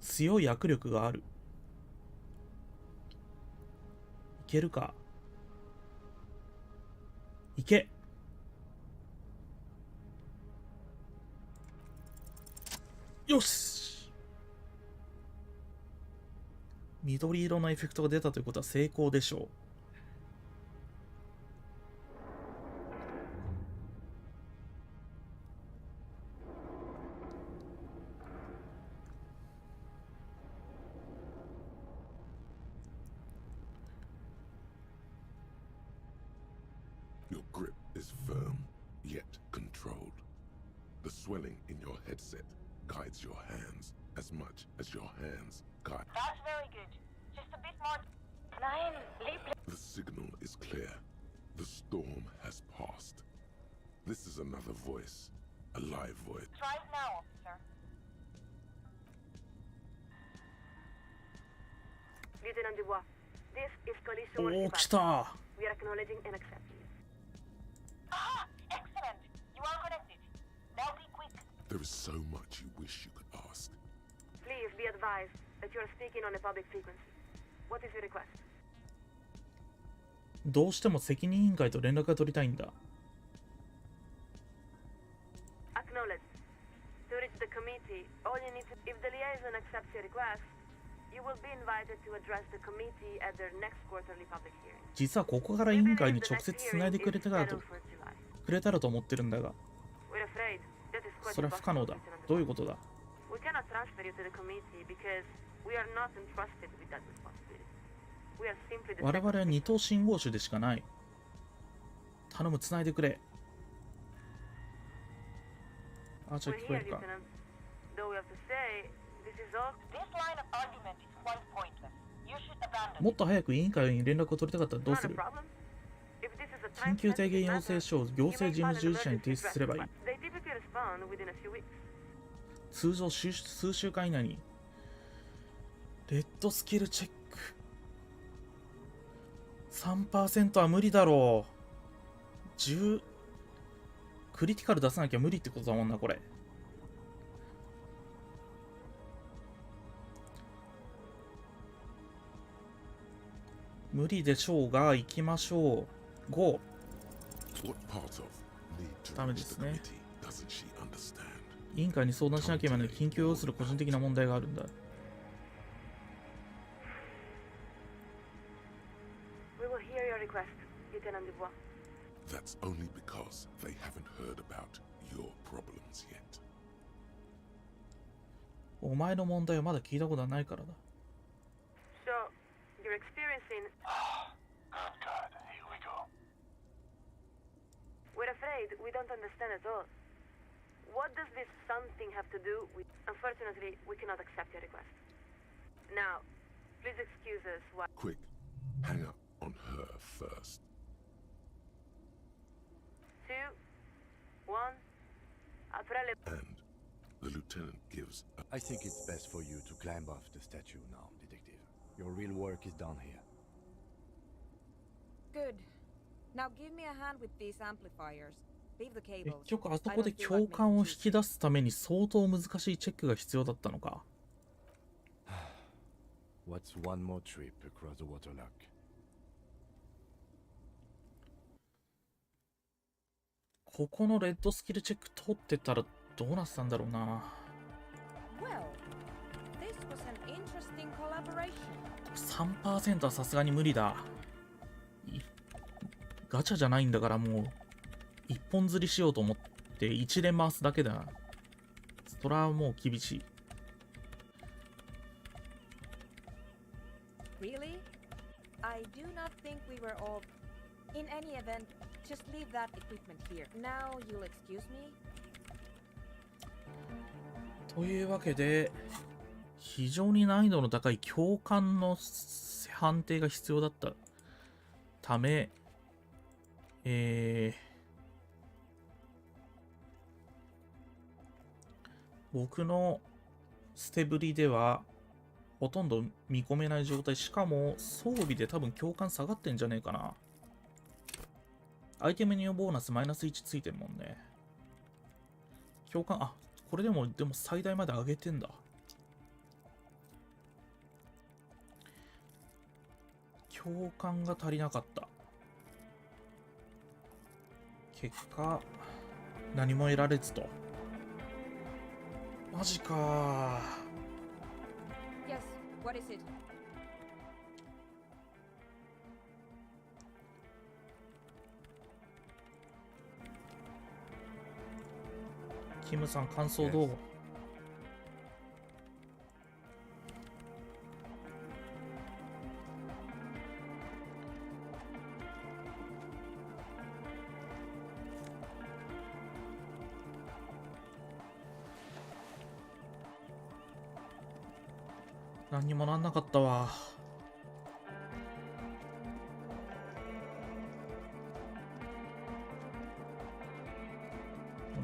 強い握力がある。いけるか。いけ。よし。緑色のエフェクトが出たということは成功でしょう。Your grip is firm, yet controlled. The swelling in your headset guides your hands as much as your hands guide. That's very good. Just a bit more. The signal is clear. The storm has passed. This is another voice, a live voice. Try it now, officer. Lieutenant Dubois, this is collision おお、来た。We are acknowledging and accepting. Ah, excellent. You are connected. Now be quick. There is so much you wish you could ask. Please be advised that you are speaking on a public frequency. What is your request? どうしても責任委員会と連絡が取りたいんだ。Acknowledge. To reach the committee, all you need to... If the liaison accepts your request, you will be invited to address the committee at their next quarterly public hearing. 実はここから委員会に直接つないでくれたらと思ってるんだが、それは不可能だ。どういうことだ？ We cannot transfer you to the committee because we are not entrusted with that responsibility. We are simply the 我々は二等信号種でしかない。頼む、つないでくれ。あ、じゃあ聞こえるか。Though we have to say, this is all... This line of argument is quite pointless. You should abandon. もっと早く委員会に連絡を取りたかったらどうする？緊急提言要請書を行政事務従事者に提出すればいい。通常数週間以内に。レッドスキルチェック 3% は無理だろう。10クリティカル出さなきゃ無理ってことだもんな、これ。無理でしょうが、行きましょう。5。ダメですね。委員会に相談しなければならない緊急を要する個人的な問題があるんだ。We will hear your request, Lieutenant Dubois. That's only because they haven't heard about your problems yet. お前の問題はまだ聞いたことはないからだ。So, you're experiencing... Good God, here we go. We're afraid we don't understand at all. What does this something have to do with... Unfortunately, we cannot accept your request. Now, please excuse us while... Quick, hang up on her first. 2, 1... Après le... And the lieutenant gives a... I think it's best for you to climb off the statue now, Detective. Your real work is down here. Good. Now give me a hand with these amplifiers. Leave the 結 cables. 局あそこで共感を引き出すために相当難しいチェックが必要だったのか。What's one more trip across the waterlock? ここのレッドスキルチェック通ってたらどうなってたんだろうな。Well, this was an interesting collaboration. 3% はさすがに無理だ。ガチャじゃないんだからもう一本釣りしようと思って一連回すだけだ。それはもう厳しい。Really? I do not think we were all. In any event, just leave that equipment here. Now you'll excuse me? というわけで、非常に難易度の高い教官の判定が必要だったため、僕の捨てぶりではほとんど見込めない状態。しかも装備で多分教官下がってんじゃねえかな。アイテムにボーナスマイナス1ついてるもんね。教官、あ、これでも最大まで上げてんだ。教官が足りなかった。結果、何も得られずと。マジかー。Yes, what is it? キムさん、感想どう？何にもなんなかったわ。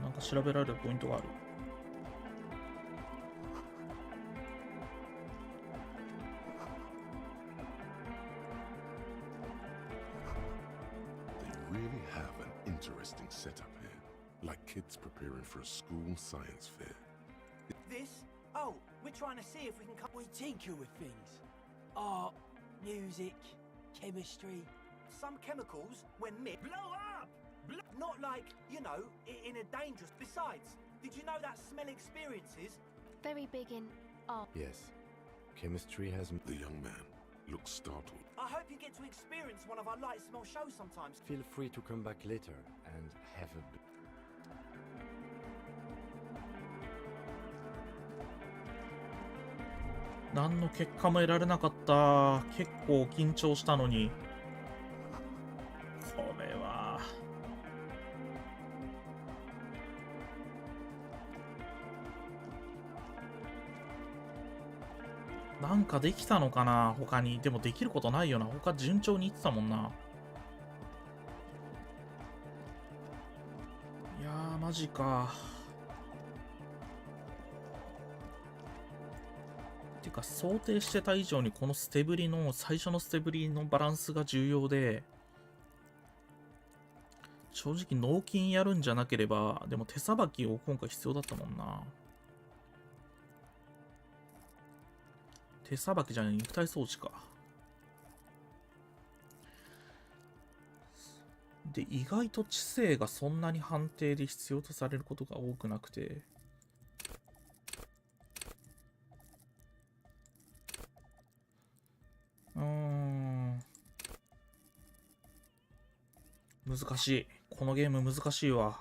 なんか調べられるポイントがある。They really have an interesting setup here, like kids preparing for a school science fair. This? Oh, we're trying to see if we can come. We tinker with things. Art, music, chemistry. Some chemicals, when mixed, blow up! Not like, you know, in a dangerous. Besides, did you know that smell experiences? Very big in art. Yes. Chemistry has... The young man looks startled. I hope you get to experience one of our light smell shows sometimes. Feel free to come back later and have a...何の結果も得られなかった。結構緊張したのに。これは。なんかできたのかな他に。でもできることないよな。他順調にいってたもんな。いやー、マジか。てか想定してた以上にこの捨てぶりの最初の捨てぶりのバランスが重要で、正直納金やるんじゃなければでも手さばきを今回必要だったもんな。手さばきじゃない、肉体装置か。で意外と知性がそんなに判定で必要とされることが多くなくて、難しい。このゲーム難しいわ。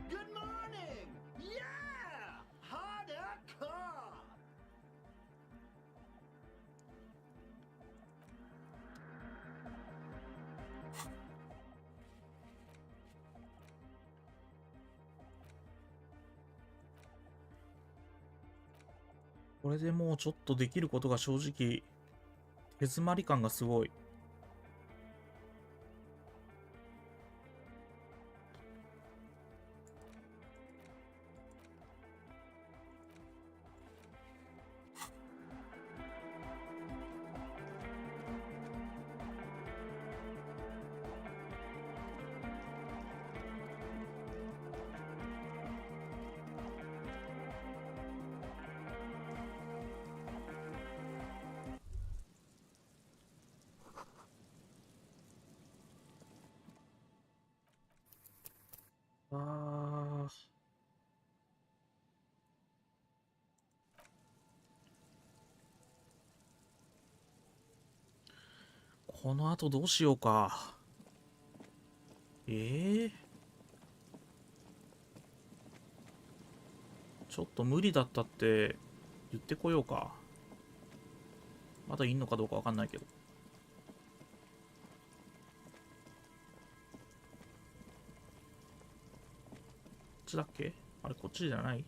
Good morning! Yeah! Hardcore! これでもうちょっとできることが正直手詰まり感がすごい。この後どうしようか。ちょっと無理だったって言ってこようか。まだいんのかどうかわかんないけど。こっちだっけ？あれこっちじゃない？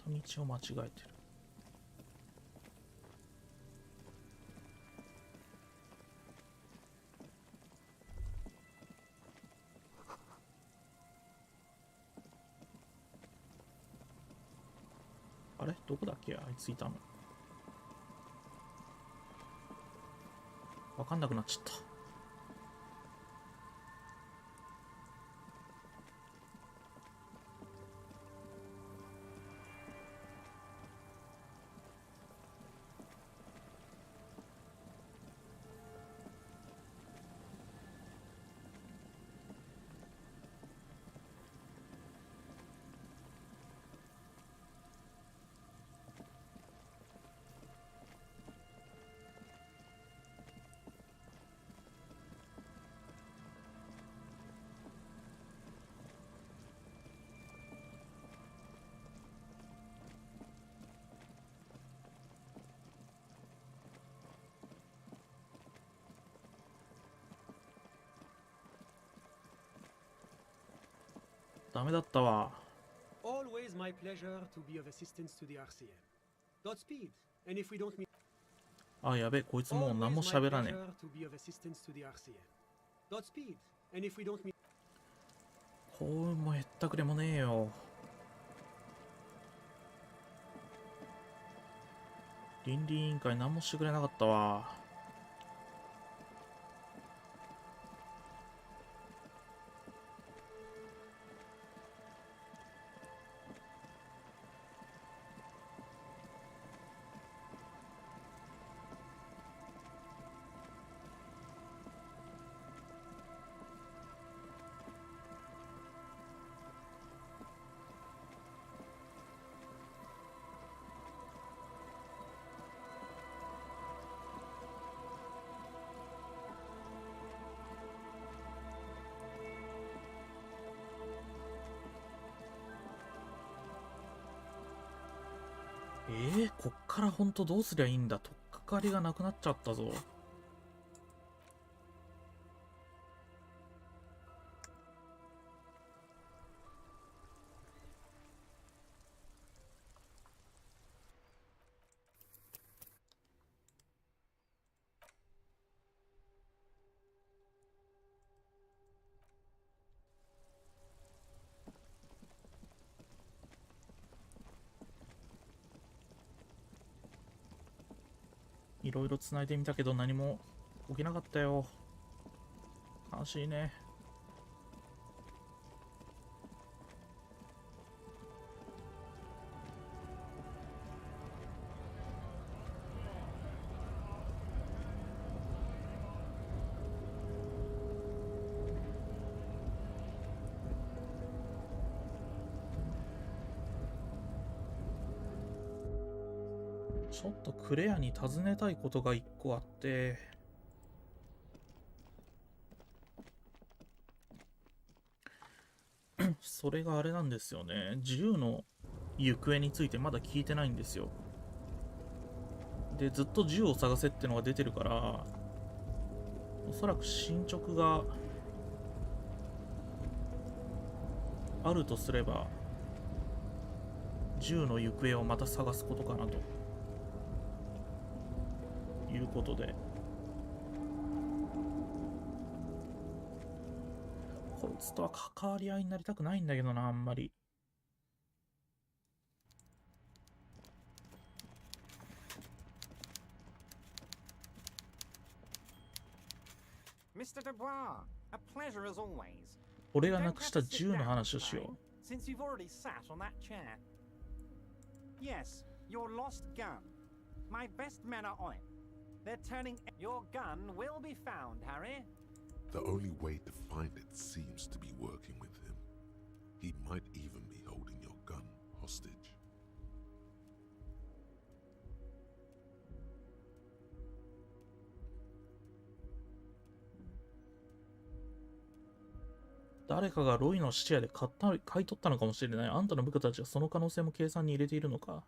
道を間違えてる。あれどこだっけあいついたの。わかんなくなっちゃった。ダメだったわ。Always my pleasure to be of assistance to the RCM. Godspeed. And if we don't meet あ、やべ、こいつもう何も喋らねえ。Godspeed. And if we don't meet 幸運もへったくれもねえよ。倫理委員会何もしてくれなかったわ。こっからほんとどうすりゃいいんだ。とっかかりがなくなっちゃったぞ。いろいろ繋いでみたけど何も起きなかったよ。悲しいね。ちょっとクレアに尋ねたいことが一個あって、それがあれなんですよね。銃の行方についてまだ聞いてないんですよ。で、ずっと銃を探せってのが出てるから、おそらく進捗があるとすれば、銃の行方をまた探すことかなということで、こいつとは関わり合いになりたくないんだけどな、あんまり。Mr. Dubois, a pleasure as always. 俺がなくした銃の話をしよう。Since you've already sat on that chair. Yes, your lost gun. My best men are on it. They're turning. Your gun will be found, Harry. The only way to find it seems to be working with him. He might even be holding your gun hostage. 誰かがロイの質屋で買い取ったのかもしれない。あんたの部下たちはその可能性も計算に入れているのか。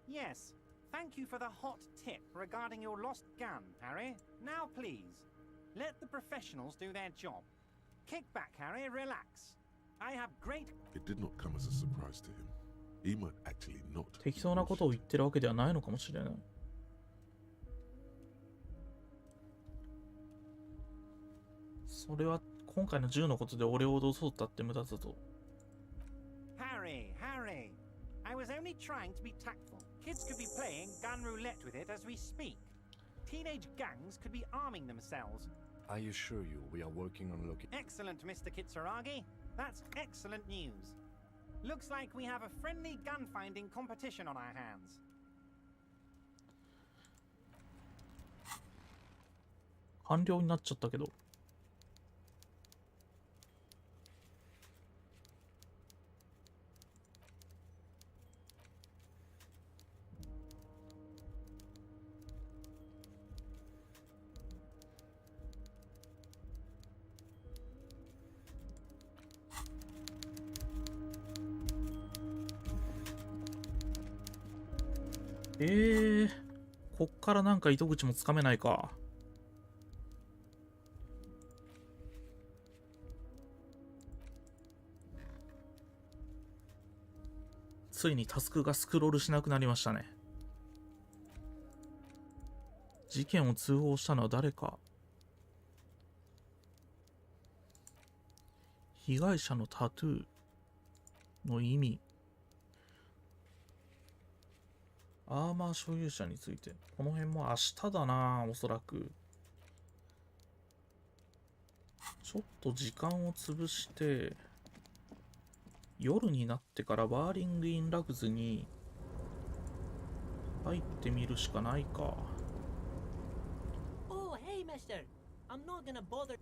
Yes. Thank you for the hot tip regarding your lost gun, Harry. Now, please, let the professionals do their job. Kick back, Harry. Relax. I have great. It did not come as a surprise to him. He might actually not. 適当なことを言ってるわけではないのかもしれない。それは今回の銃のことで俺を脅そうったって無駄だと。Harry, I was only trying to be tactful. Kids could be playing gun roulette with it as we speak. Teenage gangs could be arming themselves. I assure you, we are working on looking. Excellent, Mr. Kitsuragi. That's excellent news. Looks like we have a friendly gun-finding competition on our hands. 完了になっちゃったけど。こっからなんか糸口もつかめないか。ついにタスクがスクロールしなくなりましたね。事件を通報したのは誰か。被害者のタトゥーの意味。アーマー所有者について。この辺も明日だな、おそらく。ちょっと時間を潰して、夜になってからバーリング・イン・ラグズに入ってみるしかないか。Oh, hey, mister. I'm not gonna bother.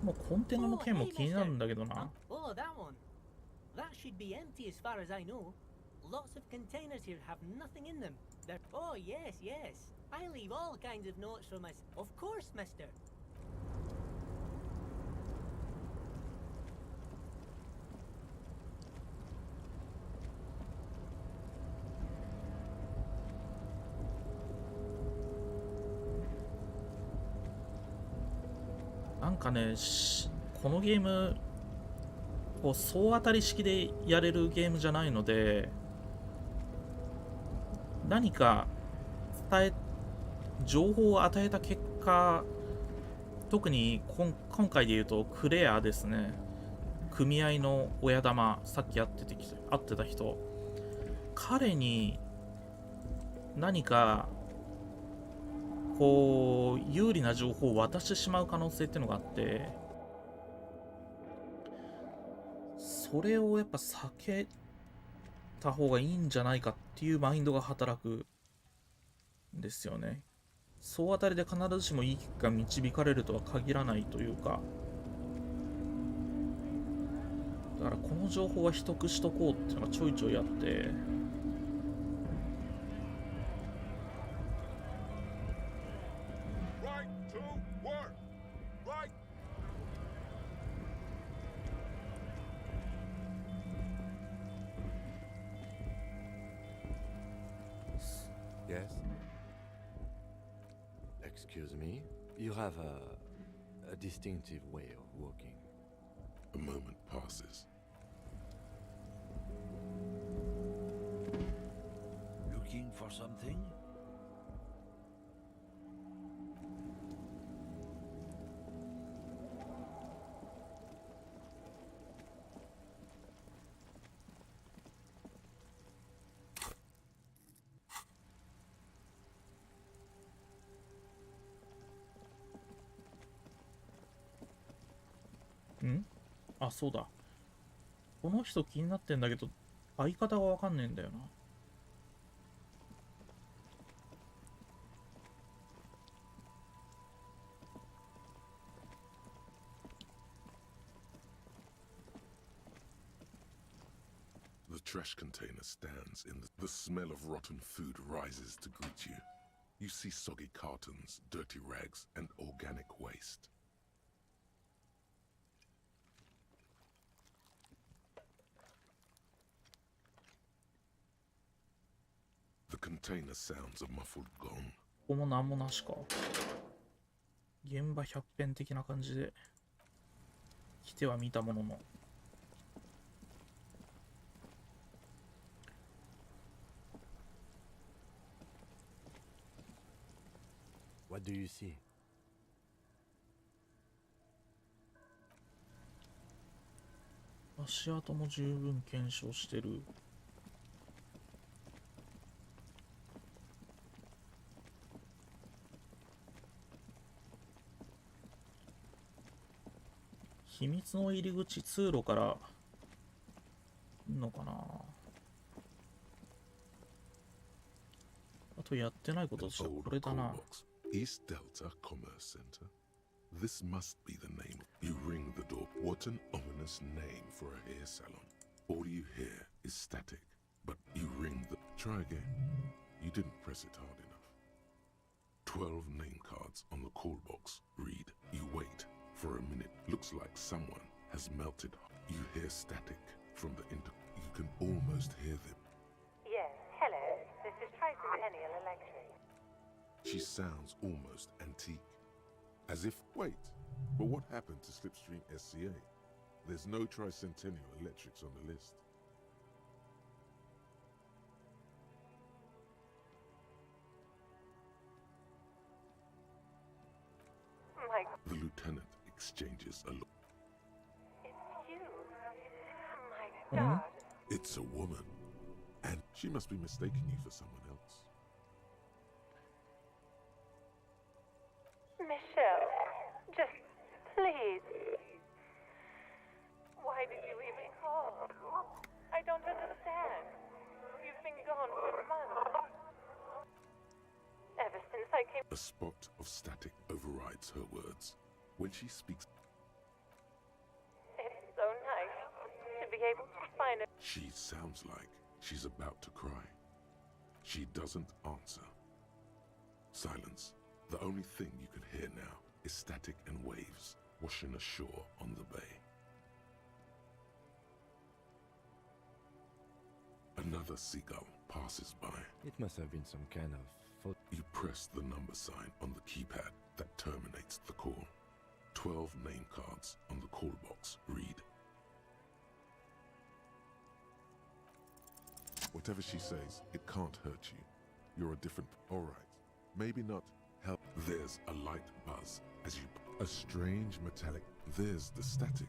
もうコンテナの件も気になるんだけどな。Oh, that one. That should be empty as far as I know. Lots of containers here have nothing in them. Oh, yes, yes. I leave all kinds of notes for my... Of course, mister. なんかね、このゲーム、こう総当たり式でやれるゲームじゃないので、何か情報を与えた結果、特に今回で言うとクレアですね、組合の親玉、さっき会ってた人、彼に何かこう有利な情報を渡してしまう可能性っていうのがあって、それをやっぱ避けた方がいいんじゃないかっていうマインドが働くんですよね。総当たりで必ずしもいい結果が導かれるとは限らないというか、だからこの情報は秘匿しとこうっていうのがちょいちょいあって、Yes? Excuse me, you have a distinctive way of walking. A moment passes. Looking for something?ん？あ、そうだ。この人気になってんだけど、相方がわかんねえんだよな。trash container stands in the smell of rotten food rises to greet you. You see soggy cartons, dirty rags, and organic waste. The container sounds a muffled gong. ここもなんもなしか。現場百遍的な感じで来ては見たものの。What do you see? 足跡も十分検証してる。秘密の入り口通路からいんのかな。あとやってないこととしてはこれだな。East Delta Commerce Center. This must be the name. You ring the door. What an ominous name for a hair salon. All you hear is static, but you ring the... Try again. You didn't press it hard enough. 12 name cards on the call box read. You wait for a minute. Looks like someone has melted. You hear static from the inter... You can almost hear them. Yes, hello. This is Tricentennial Electric. She sounds almost antique. As if, wait, but what happened to Slipstream SCA? There's no Tricentennial Electrics on the list. My... The lieutenant exchanges a look. It's you. My God. It's a woman. And she must be mistaking you for someone else. Michelle, just please. Why did you even call? I don't understand. You've been gone for months. Ever since I came... A spot of static overrides her words. When she speaks... It's so nice to be able to find it. She sounds like she's about to cry. She doesn't answer. Silence. The only thing you can hear now is static and waves washing ashore on the bay. Another seagull passes by. It must have been some kind of... You press the number sign on the keypad that terminates the call. 12 name cards on the call box read. Whatever she says, it can't hurt you. You're a different... Alright, maybe not help. There's a light buzz as you... A strange metallic... There's the static.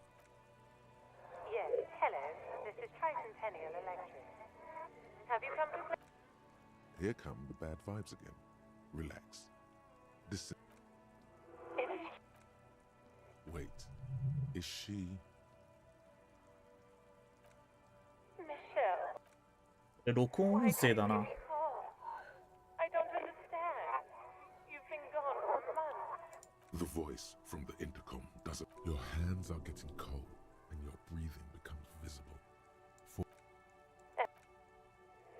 Yes, hello. This is Tricentennial Electric. Have you come to... Here come the bad vibes again. Relax. Wait, is she... Michelle. 録音音声だな。 I don't understand. You've been gone for months. The voice from the intercom doesn't... Your hands are getting cold and your breathing becomes visible.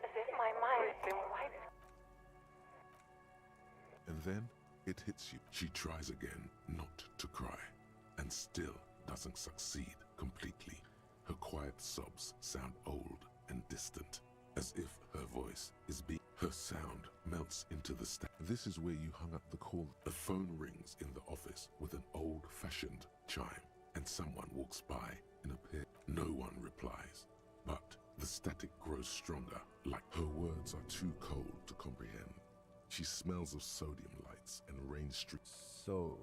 As if my mind's been wiped. And then it hits you. She tries again not to cry and still doesn't succeed completely. Her quiet sobs sound old and distant, as if her voice is being... Her sound melts into the This is where you hung up the call. The phone rings in the office with an old-fashioned chime, and someone walks by in a pair. No one replies, but the static grows stronger, like her words are too cold to comprehend. She smells of sodium lights and rain streaks. So,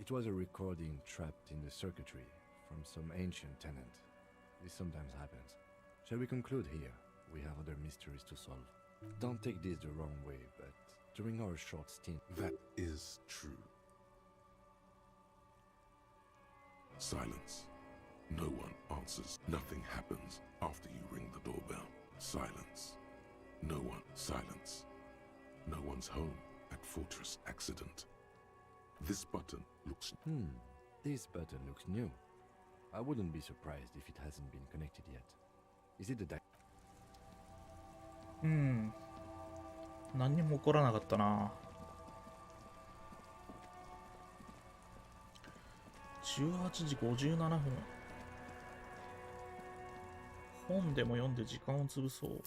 it was a recording trapped in the circuitry from some ancient tenant. This sometimes happens. Shall we conclude here? We have other mysteries to solve. Don't take this the wrong way, but during our short stint... That is true. Silence. No one answers. Nothing happens after you ring the doorbell. Silence. No one. Silence. No one's home at Fortress Accident. This button looks... This button looks new. I wouldn't be surprised if it hasn't been connected yet. Is it the うん。何にも起こらなかったな。18時57分。本でも読んで時間を潰そう。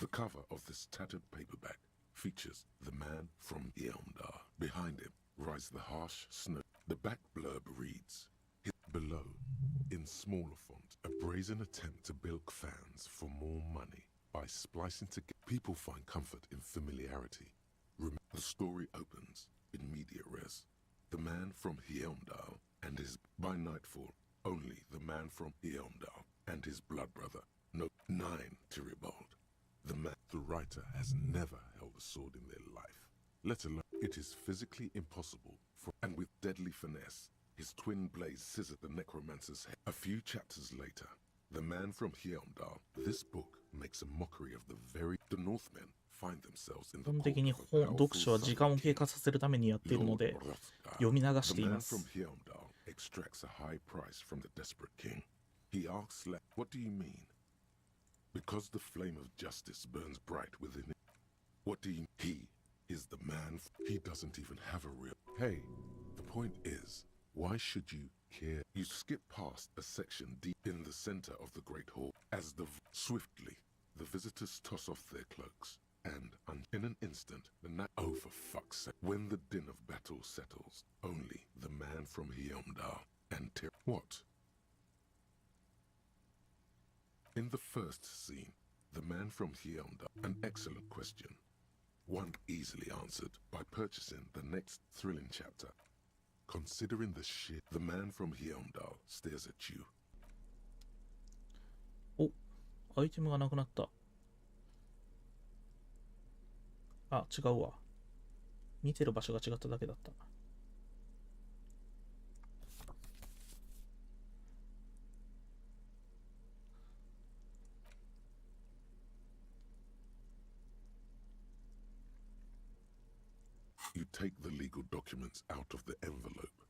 The cover of this tattered paperback features the man from Yeondar. Behind him rise the harsh snow. The back blurb reads, below, in smaller font, a brazen attempt to bilk fans for more money by splicing together. People find comfort in familiarity. The story opens in media res. The man from Yeondar and his, by nightfall, only the man from Yeondar and his blood brother, no, 9 Tiribald. The writer has never held a sword in their life, let alone it is physically impossible for, and with deadly finesse, his twin blades scissor the necromancer's head. A few chapters later, the man from Yeondar, this book makes a mockery of the Northmen find themselves in the 基本的に読書は時間を経過させるためにやっているので、読み流しています。 The man from Yeondar extracts a high price from the desperate king. He asks, what do you mean? Because the flame of justice burns bright within him. What do you... He is the man... He doesn't even have a real... Hey, the point is, why should you care? You skip past a section deep in the center of the Great Hall as swiftly, the visitors toss off their cloaks. And in an instant, the night... Oh, for fuck's sake. When the din of battle settles, only the man from Yeondar and What? In the first scene, the man from Yeondar, an excellent question. One easily answered by purchasing the next thrilling chapter. Considering the shit, the man from Yeondar stares at you. お、アイテムがなくなった。あ、違うわ。見てる場所が違っただけだった。You take the legal documents out of the envelope.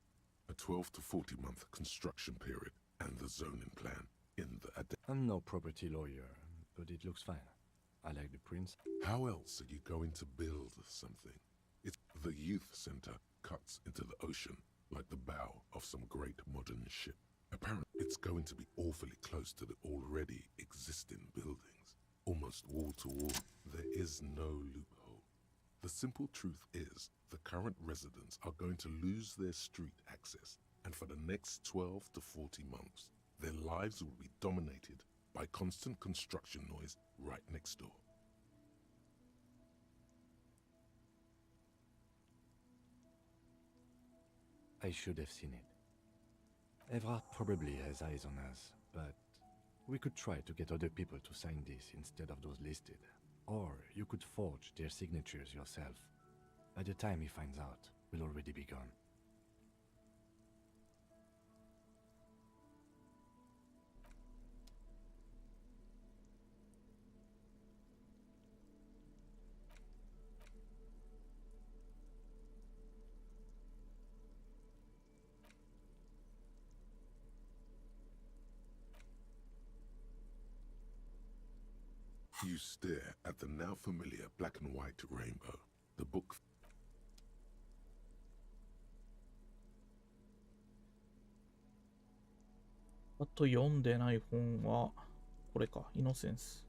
A 12 to 40 month construction period and the zoning plan in the... I'm no property lawyer, but it looks fine. I like the prints. How else are you going to build something? It's the youth center cuts into the ocean like the bow of some great modern ship. Apparently, it's going to be awfully close to the already existing buildings. Almost wall to wall. There is no loophole. The simple truth is, the current residents are going to lose their street access, and for the next 12 to 40 months, their lives will be dominated by constant construction noise right next door. I should have seen it. Evrard probably has eyes on us, but we could try to get other people to sign this instead of those listed. Or you could forge their signatures yourself. By the time he finds out, we'll already be gone. You stare at the now familiar black and white rainbow. The book. あと読んでない本はこれか、イノセンス。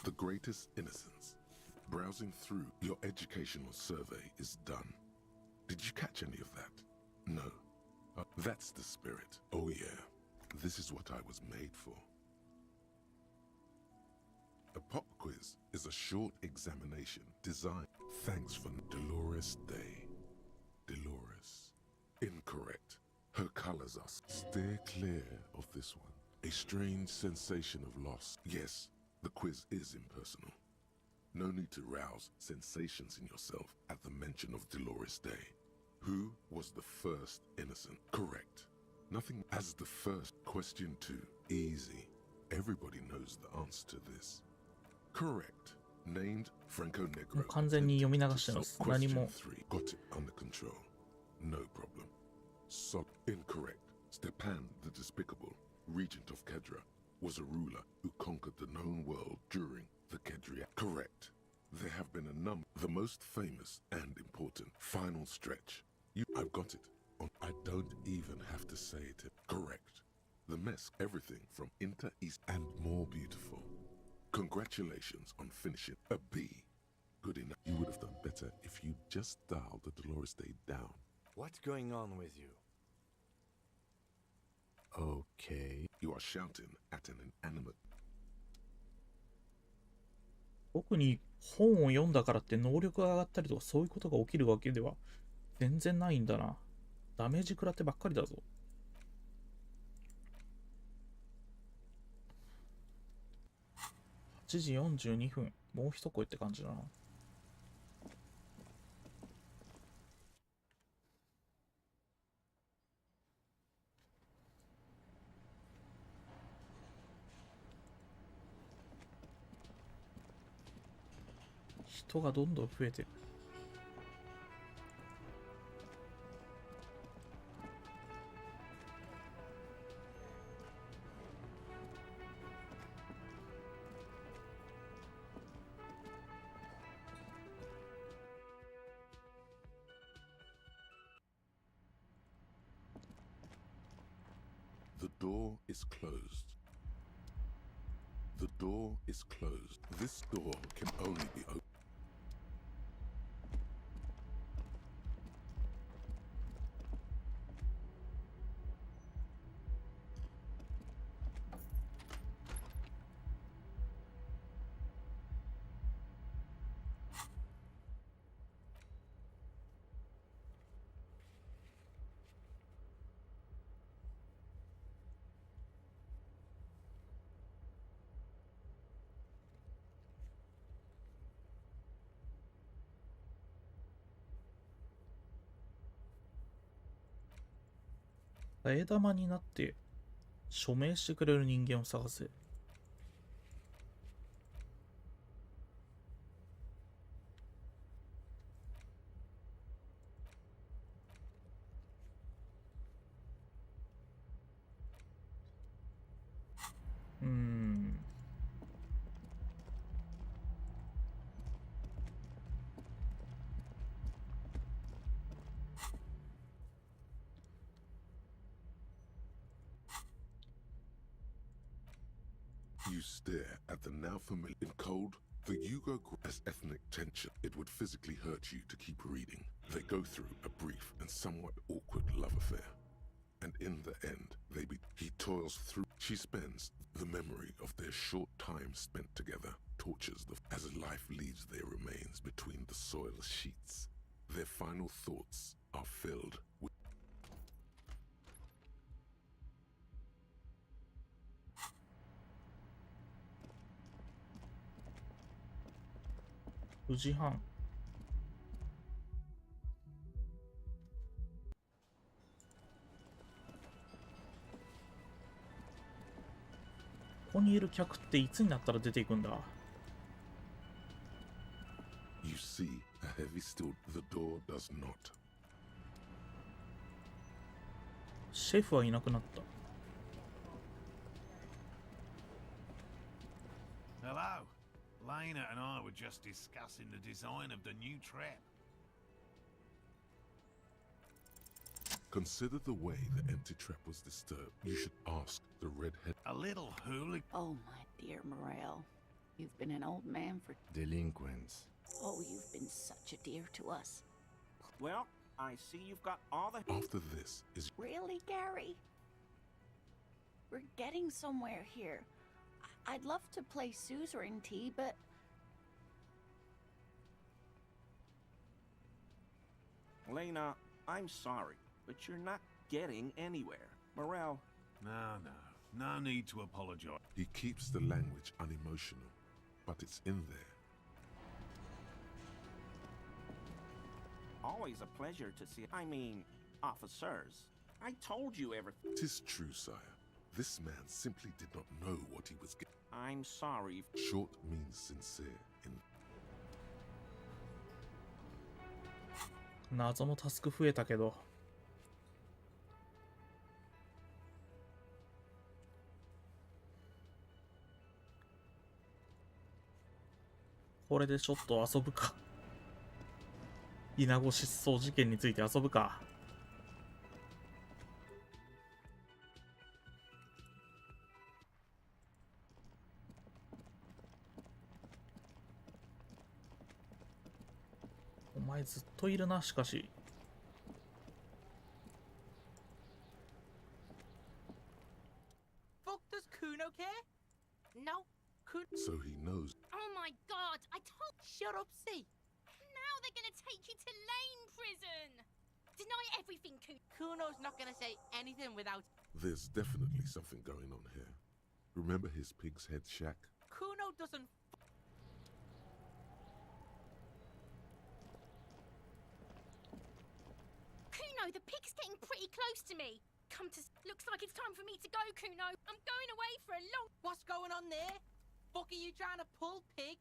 The greatest innocence. Browsing through your educational survey is done. Did you catch any of that? No. That's the spirit. Oh yeah. This is what I was made for. A pop quiz is a short examination designed. Thanks for Dolores Day. Dolores. Incorrect. Her colors are... Steer clear of this one. A strange sensation of loss. Yes, the quiz is impersonal. No need to rouse sensations in yourself at the mention of Dolores Day. Who was the first innocent? Correct. Nothing as the first. Question 2. Easy. Everybody knows the answer to this. Correct. Named Franco Negro. 完全に読み流してます。何 Question も。 3. Got it under control. No problem. So incorrect. Stepan the Despicable, regent of Kedra, was a ruler who conquered the known world during the Kedria. Correct. There have been a number. The most famous and important final stretch. I've got it. I don't even have to say it. Correct. The mess, everything from Inter East and more beautiful. Congratulations on finishing a B. Good enough. You would have done better if you just dialed the Dolores Day down. What's going on with you? Okay. You are shouting at an inanimate. 僕に本を読んだからって能力が上がったりとかそういうことが起きるわけでは全然ないんだな。ダメージ食らってばっかりだぞ。8時42分。もう一声って感じだな。人がどんどん増えてる。The door is closed. The door is closed. This door can only be opened.替え玉になって署名してくれる人間を探せ。You stare at the now familiar in cold. The Yugo as ethnic tension. It would physically hurt you to keep reading. They go through a brief and somewhat awkward love affair. And in the end, he toils through. She spends the memory of their short time spent together, tortures as life leaves their remains between the soil sheets. Their final thoughts are filled with9時半。ここにいる客っていつになったら出ていくんだ？ You see a heavy steel. The door does not. シェフはいなくなった。Hello. Lena and I were just discussing the design of the new trap. Consider the way the empty trap was disturbed. You should ask the redhead. A little hooligan. Oh, my dear Morel. You've been an old man for Delinquents. Oh, you've been such a dear to us. Well, I see you've got all the... After this is... Really, Gary? We're getting somewhere here. I'd love to play suzerain tea, but... Lena, I'm sorry, but you're not getting anywhere. Morel... No. No need to apologize. He keeps the language unemotional, but it's in there. Always a pleasure to see. I mean, officers. I told you everything. 'Tis true, sire. This man simply did not know what he was getting. I'm sorry. Short means sincere in 謎のタスク増えたけど。これでちょっと遊ぶか。イナゴ失踪事件について遊ぶか。お前ずっといるな、しかし。Fuck, does Kuno care? No. so he knows. Oh my god, I told. Shut up, see. Now they're gonna take you to Lane Prison. Deny everything, Kuno's not gonna say anything without. There's definitely something going on here. Remember his pig's head shack? Kuno doesn't. Kuno, the pig's getting pretty close to me. Come to. Looks like it's time for me to go, Kuno. I'm going away for a long. What's going on there? Fuck are you trying to pull, pig?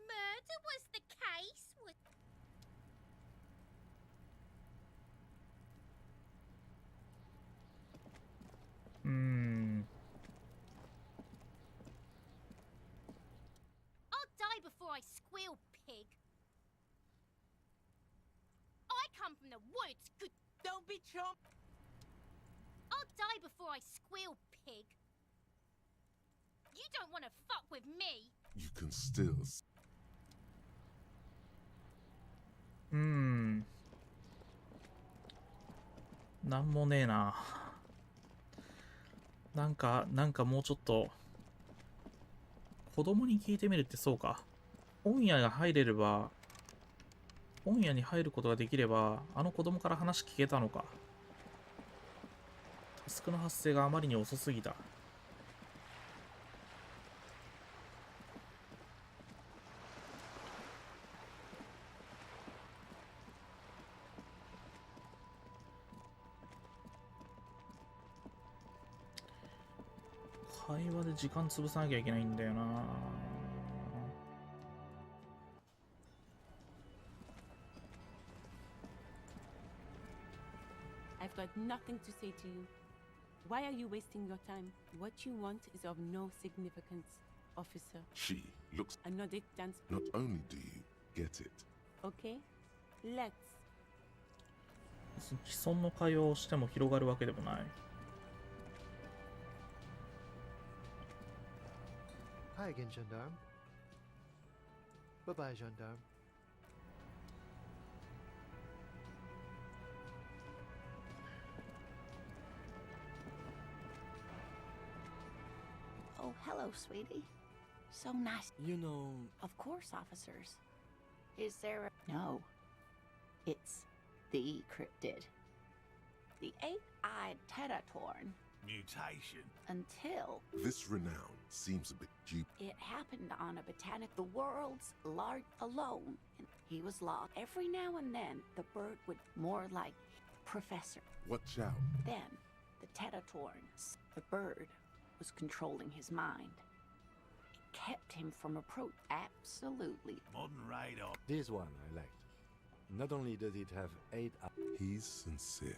Murder was the case. I'll die before I squeal, pig. I come from the woods. Good. Don't be chump. I'll die before I squeal, pig. You don't want to fuck with me. You can still. なんもねえな。なんかもうちょっと子供に聞いてみるってそうか。本屋が入れれば、本屋に入ることができれば、あの子供から話聞けたのか。タスクの発生があまりに遅すぎた。会話で時間潰さなきゃいけないんだよな。I've got nothing to say to you. Why are you wasting your time? What you want is of no significance, officer. She looks. Another dance. Not only do you get it. Okay, let's. 既存の会話をしても広がるわけでもない。Hi again, gendarme. Bye-bye, gendarme. Oh, hello, sweetie. So nice. You know. Of course, officers. Is there a... No. It's the cryptid. The eight-eyed Tetatorn. Mutation. Until... This renown seems a bit deep. It happened on a botanic, the world's large alone. And he was lost. Every now and then, the bird would more like Professor. Watch out. Then, the Tetatorn, the bird, was controlling his mind. It kept him from approach. Absolutely. Modern radar. This one I liked. Not only does it have 8 He's sincere.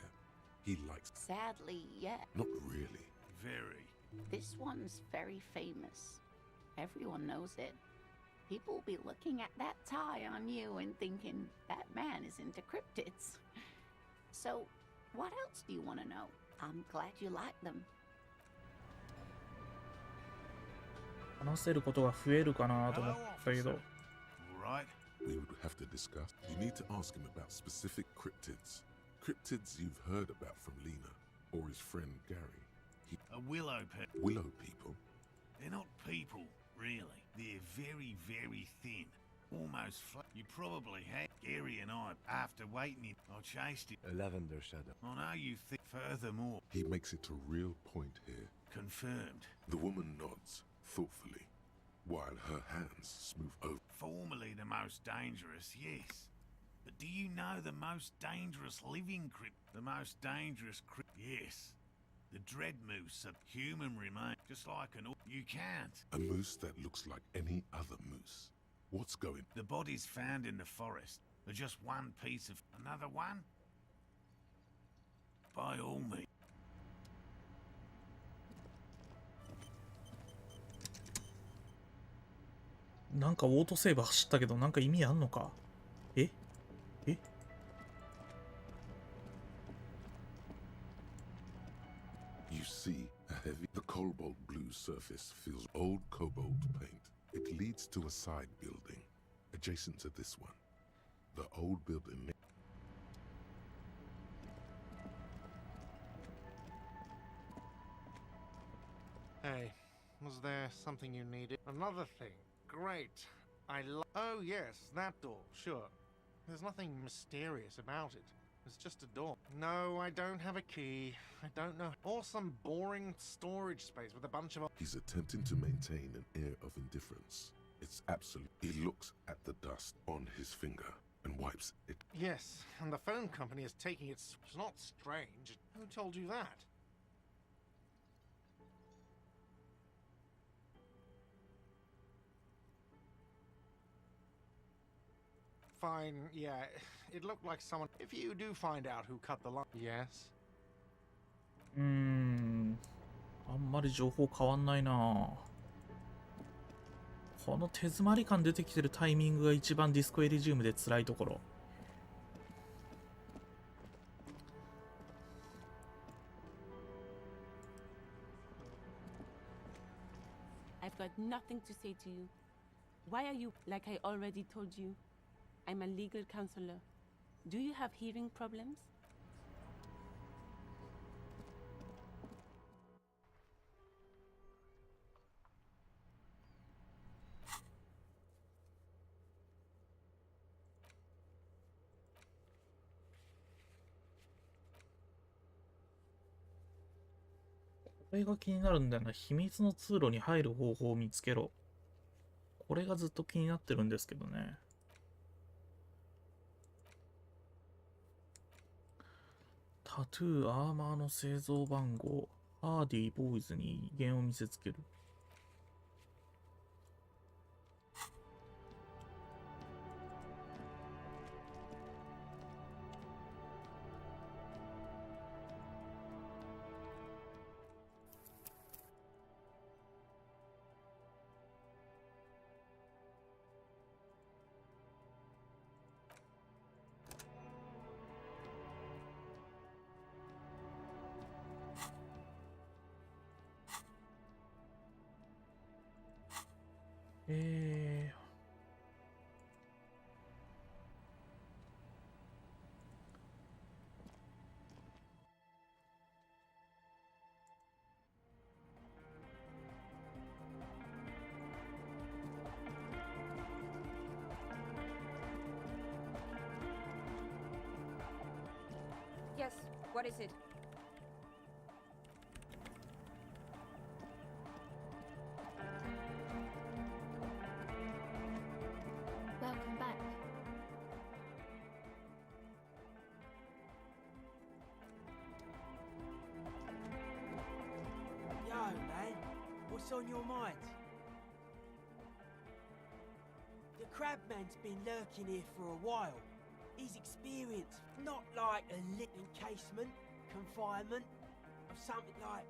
He likes. Sadly, yeah. Not really. Very. This one's very famous. Everyone knows it. People will be looking at that tie on you and thinking that man is into cryptids. So, what else do you want to know? I'm glad you like them. 話せることが増えるかなと思ったけど。Right. We would have to discuss. You need to ask him about specific cryptids. Cryptids you've heard about from Lena or his friend Gary. A willow people. Willow people? They're not people, really. They're very, very thin. almost flat. You probably had Gary and I, after waiting it, I chased it. A lavender shadow. I know you think. Furthermore, He makes it a real point here. confirmed. The woman nods thoughtfully, while her hands smooth over. Formerly the most dangerous, yes. But do you know the most dangerous living crypt? The most dangerous crypt, yes. The dread moose of human remains, just like an. You can't. A moose that looks like any other moose. What's going? The bodies found in the forest are just one piece of. Another one? By all means. なんかオートセーブ走ったけど、なんか意味あんのか？え？え？ You see a heavy. The cobalt blue surface feels old cobalt paint. It leads to a side building, adjacent to this one. The old building. Hey, was there something you needed? Another thing. Great. Oh, yes, that door. Sure. There's nothing mysterious about it. It's just a door. No, I don't have a key. I don't know. Or some boring storage space with a bunch of... He's attempting to maintain an air of indifference. It's absolute. He looks at the dust on his finger and wipes it. Yes, and the phone company is taking it... It's not strange. Who told you that? Fine, yeah, it looked like someone... If you do find out who cut the line... Yes? あんまり情報変わんないな。この手詰まり感出てきてるタイミングが一番ディスコエリジウムで辛いところ。I've got nothing to say to you. Why are you, like I already told you, I'm a legal counselor. Do you have hearing problems?これが気になるんだよな。秘密の通路に入る方法を見つけろ。これがずっと気になってるんですけどね。タトゥー、アーマーの製造番号、ハーディーボーイズに威厳を見せつける。Yes, what is it? Welcome back. Yo, man, what's on your mind? The Crabman's been lurking here for a while. He's experienced, not like a lit encasement, confinement, of something like,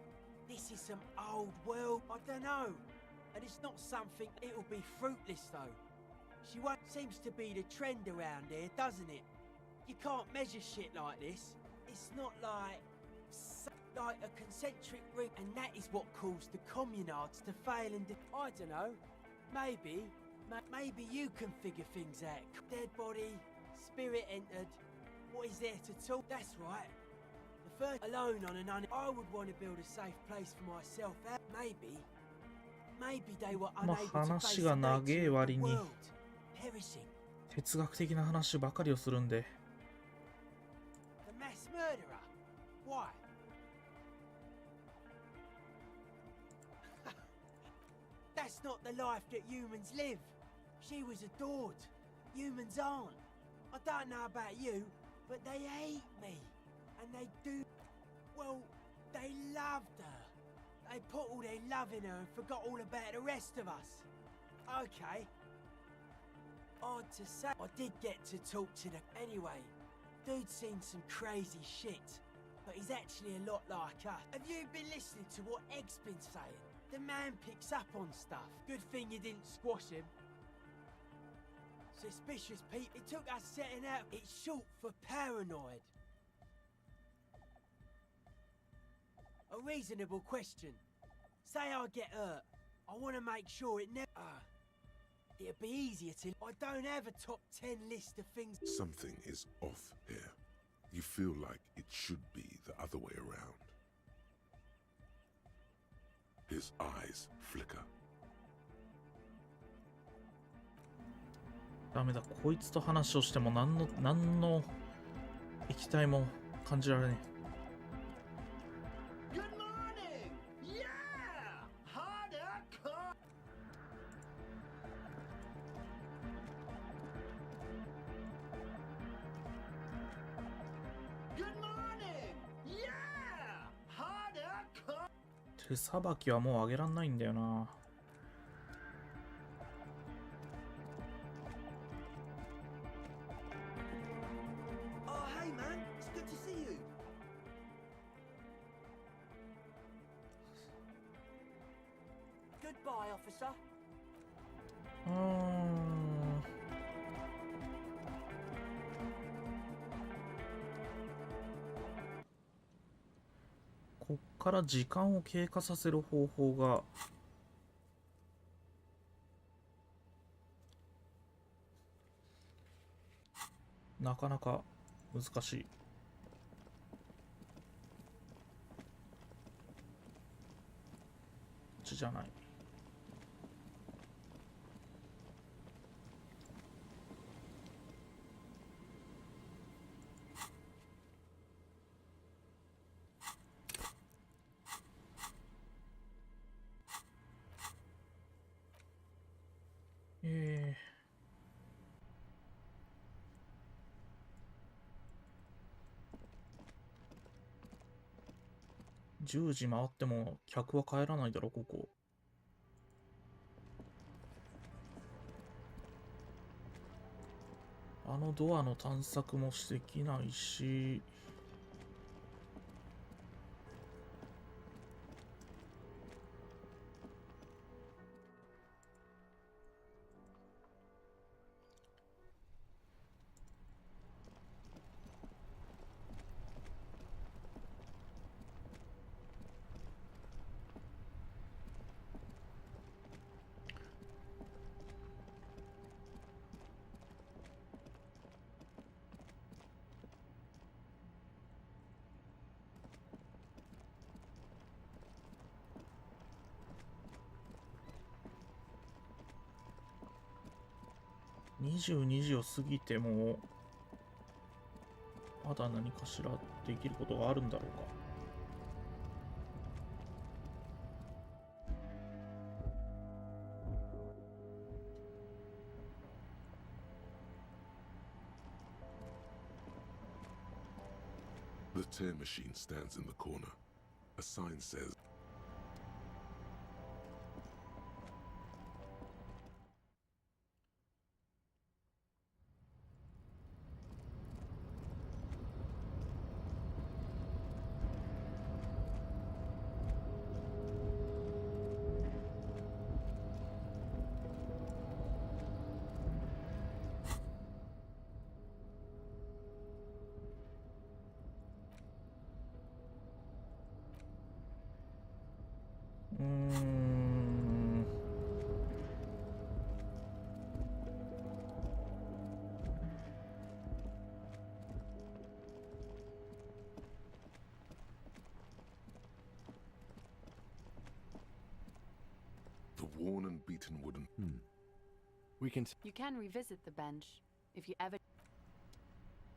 this is some old world, I don't know. And it's not something, it'll be fruitless though. She won't, seems to be the trend around here, doesn't it? You can't measure shit like this. It's not like a concentric ring, and that is what caused the communards to fail and I don't know. Maybe you can figure things out. Dead body, spirit entered. What is there to talk? That's right. The first alone on an I would want to build a safe place for myself. Maybe they were unable to face the nature of the world. Heresy. 哲学的な話ばかりをするんで。The mass murderer. Why? That's not the life that humans live. She was adored. Humans aren't. I don't know about you, but they hate me. And they do. Well, they loved her. They put all their love in her and forgot all about the rest of us. Okay. Odd to say, I did get to talk to the... Anyway, dude's seen some crazy shit, but he's actually a lot like us. Have you been listening to what Egg's been saying? The man picks up on stuff. Good thing you didn't squash him. Suspicious people. It took us setting out. It's short for paranoid. A reasonable question. Say I get hurt. I want to make sure it never... it'd be easier to... I don't have a top 10 list of things... Something is off here. You feel like it should be the other way around. His eyes flicker. ダメだ、こいつと話をしても何の液体も感じられねえ。Good morning! Yeah! Harder cut! Good morning! Yeah! Harder cut! 手さばきはもう上げらんないんだよな。Oh, hey man, it's good to see you. Goodbye, officer. こっから時間を経過させる方法がなかなか難しい。こっちじゃない。10時回っても客は帰らないだろ、ここ。あのドアの探索もできないし。22時を過ぎてもまだ何かしらできることがあるんだろうか。The tear machine stands in the corner. A sign says, the worn and beaten wooden. We can. You can revisit the bench if you ever.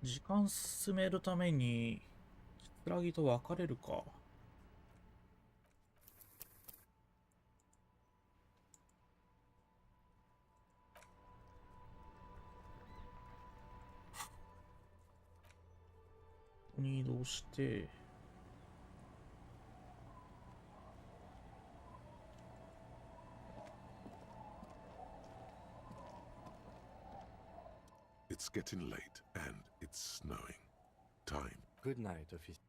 時間進めるために、キツラギと別れるか。ここに移動して、It's getting late and it's snowing. Time. Good night, officer.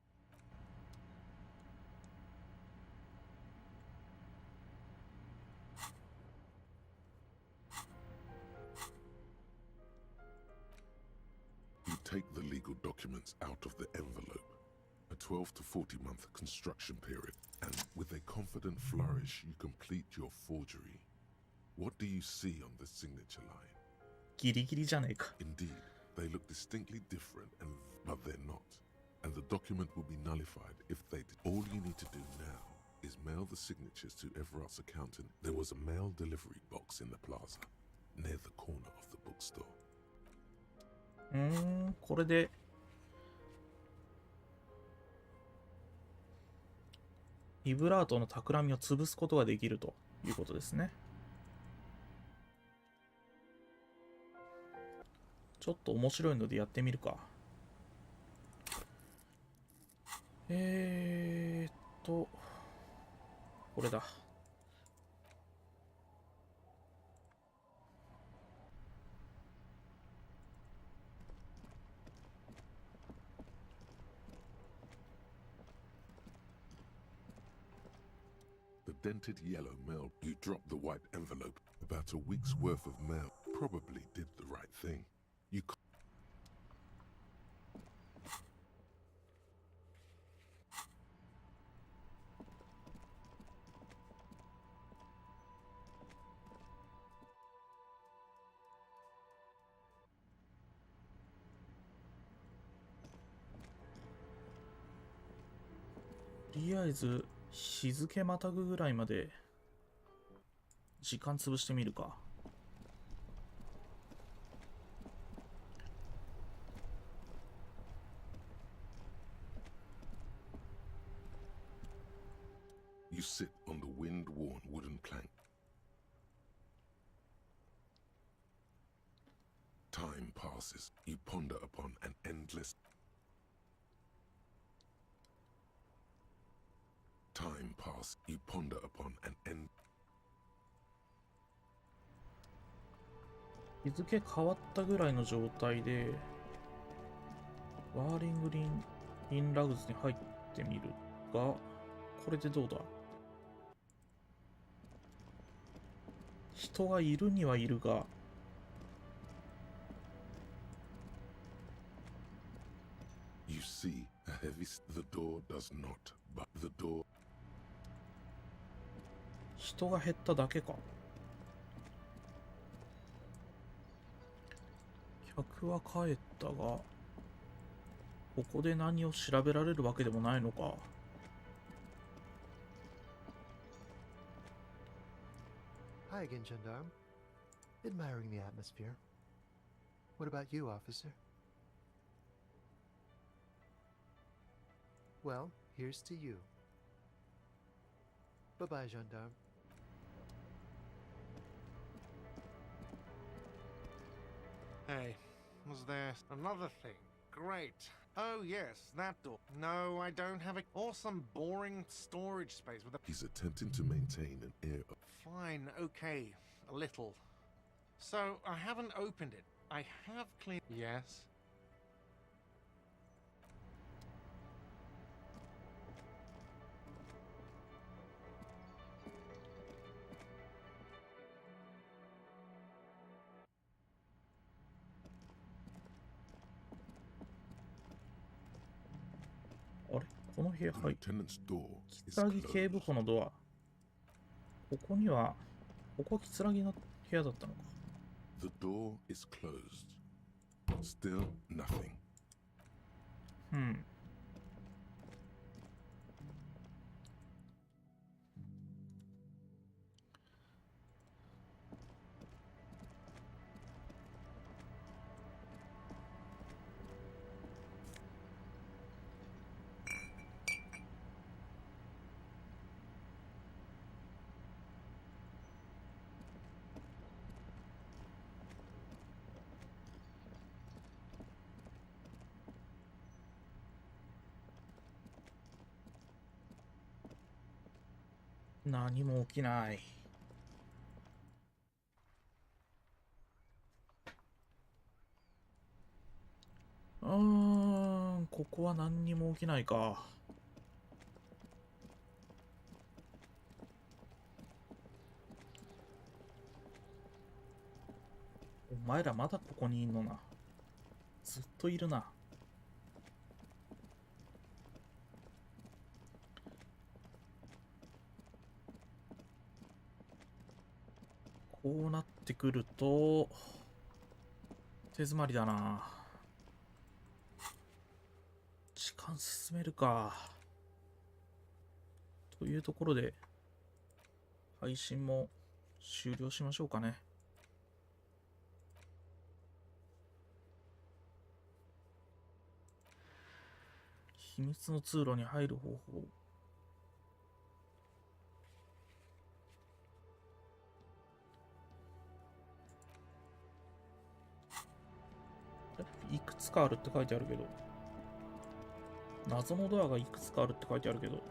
You take the legal documents out of the envelope. A 12 to 40 month construction period, and with a confident flourish, you complete your forgery. What do you see on the signature line? ギリギリじゃねえか。 Indeed, they look distinctly different, but they're not. And the document will be nullified if they did. All you need to do now is mail the signatures to Everart's accountant. There was a mail delivery box in the plaza, near the corner of the bookstore. これで、イブラートの企みを潰すことができるということですね。ちょっと面白いのでやってみるか。これだ。The dented yellow mail. You dropped the white envelope. About a week's worth of mail. Probably did the right thing. You. とりあえず日付またぐぐらいまで時間潰してみるか。You sit on the wind-worn wooden plank. Time passes. You ponder upon an endless. Time passes. You ponder upon an end. 日付変わったぐらいの状態でワーリングインラグズに入ってみるが、これでどうだ。人がいるにはいるが、You see a heavy. The door does not. But the door. 人が減っただけか。客は帰ったが、ここで何を調べられるわけでもないのか。Hi again, gendarme. Admiring the atmosphere. What about you, officer? Well, here's to you. Bye-bye, gendarme. Hey, was there another thing? Great. Oh yes, that door. No, I don't have an awesome boring storage space with a... He's attempting to maintain an air of... Fine, okay, a little. So, I haven't opened it. I have cleaned... Yes?あれ、この部屋入って、 Lieutenant's door キツラギ警部補のドア。ここには、ここはキツラギの部屋だったのか。The door is closed. Still nothing. 何も起きない。ここは何にも起きないか。お前らまだここにいんのな。ずっといるな。こうなってくると手詰まりだな。時間進めるか。というところで配信も終了しましょうかね。秘密の通路に入る方法。いくつかあるって書いてあるけど、謎のドアがいくつかあるって書いてあるけど、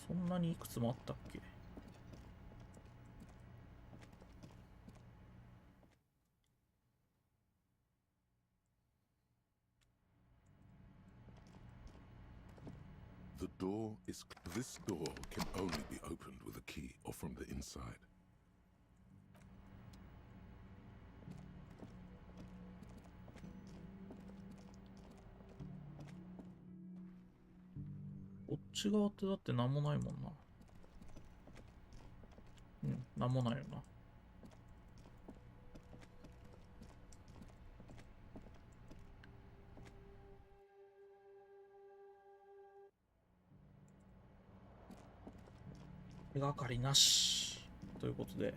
そんなにいくつもあったっけ？The door is... This door can only be opened with a key or from the inside. こっち側ってだって何もないもんな。うん、何もないよな。手がかりなしということで、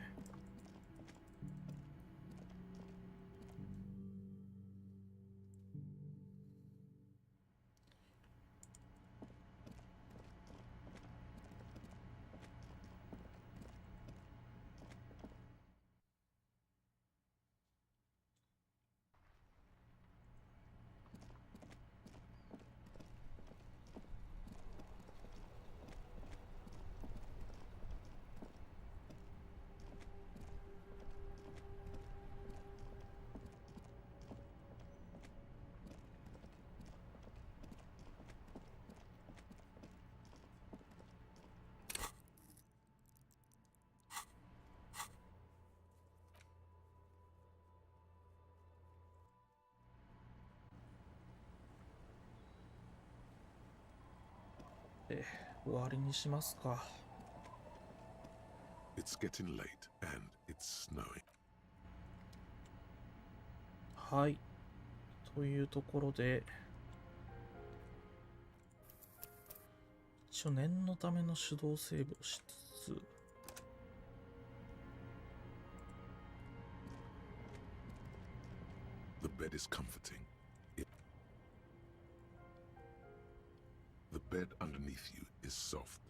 終わりにしますか。It's getting late and it's snowing. はい。というところで、一応念のための手動セーブをしつつ、The bed is comforting. The bed underneath you is soft.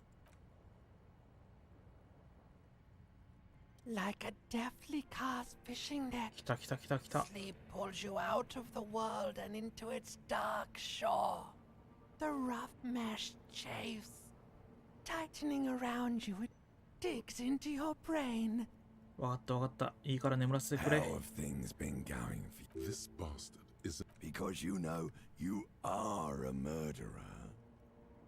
Like a deftly cast fishing net. 来た来た来た来た。 Sleep pulls you out of the world and into its dark shore. The rough mesh chafes, tightening around you. It digs into your brain. わかったわかった。いいから眠らせてくれ。 How have things been going for you? This bastard is... Because you know you are a murderer.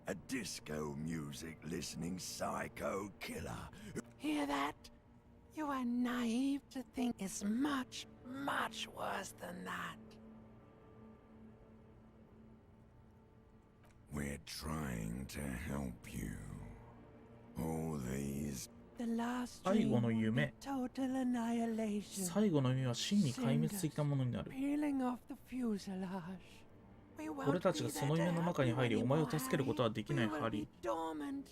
A disco music listening psycho killer. Hear that? You are naive to think it's much, much worse than that. We're trying to help you. All these... The last 最後の dream will 夢。 be total annihilation. 最後の夢は真に壊滅的なものになる。 Peeling off the fuselage. We won't 俺たちがその夢の中に入り、お前を助けることはできない、 We will ハリ be dormant.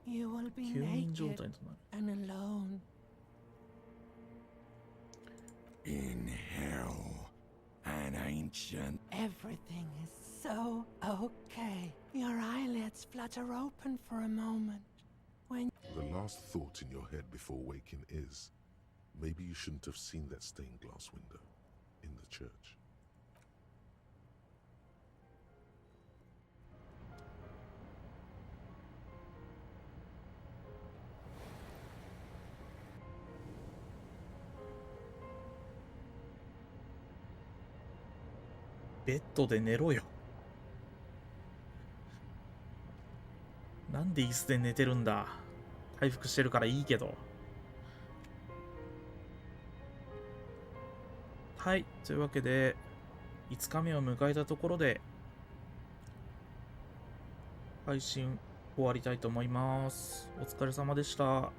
You will be ー。休眠状 naked 態となる。 and alone. In hell, an ancient... Everything is so okay. Your eyelids flutter open for a moment. When The last thought in your head before waking is... Maybe you shouldn't have seen that stained glass window in the church.ベッドで寝ろよ。なんで椅子で寝てるんだ。回復してるからいいけど。はい、というわけで5日目を迎えたところで配信終わりたいと思います。お疲れ様でした。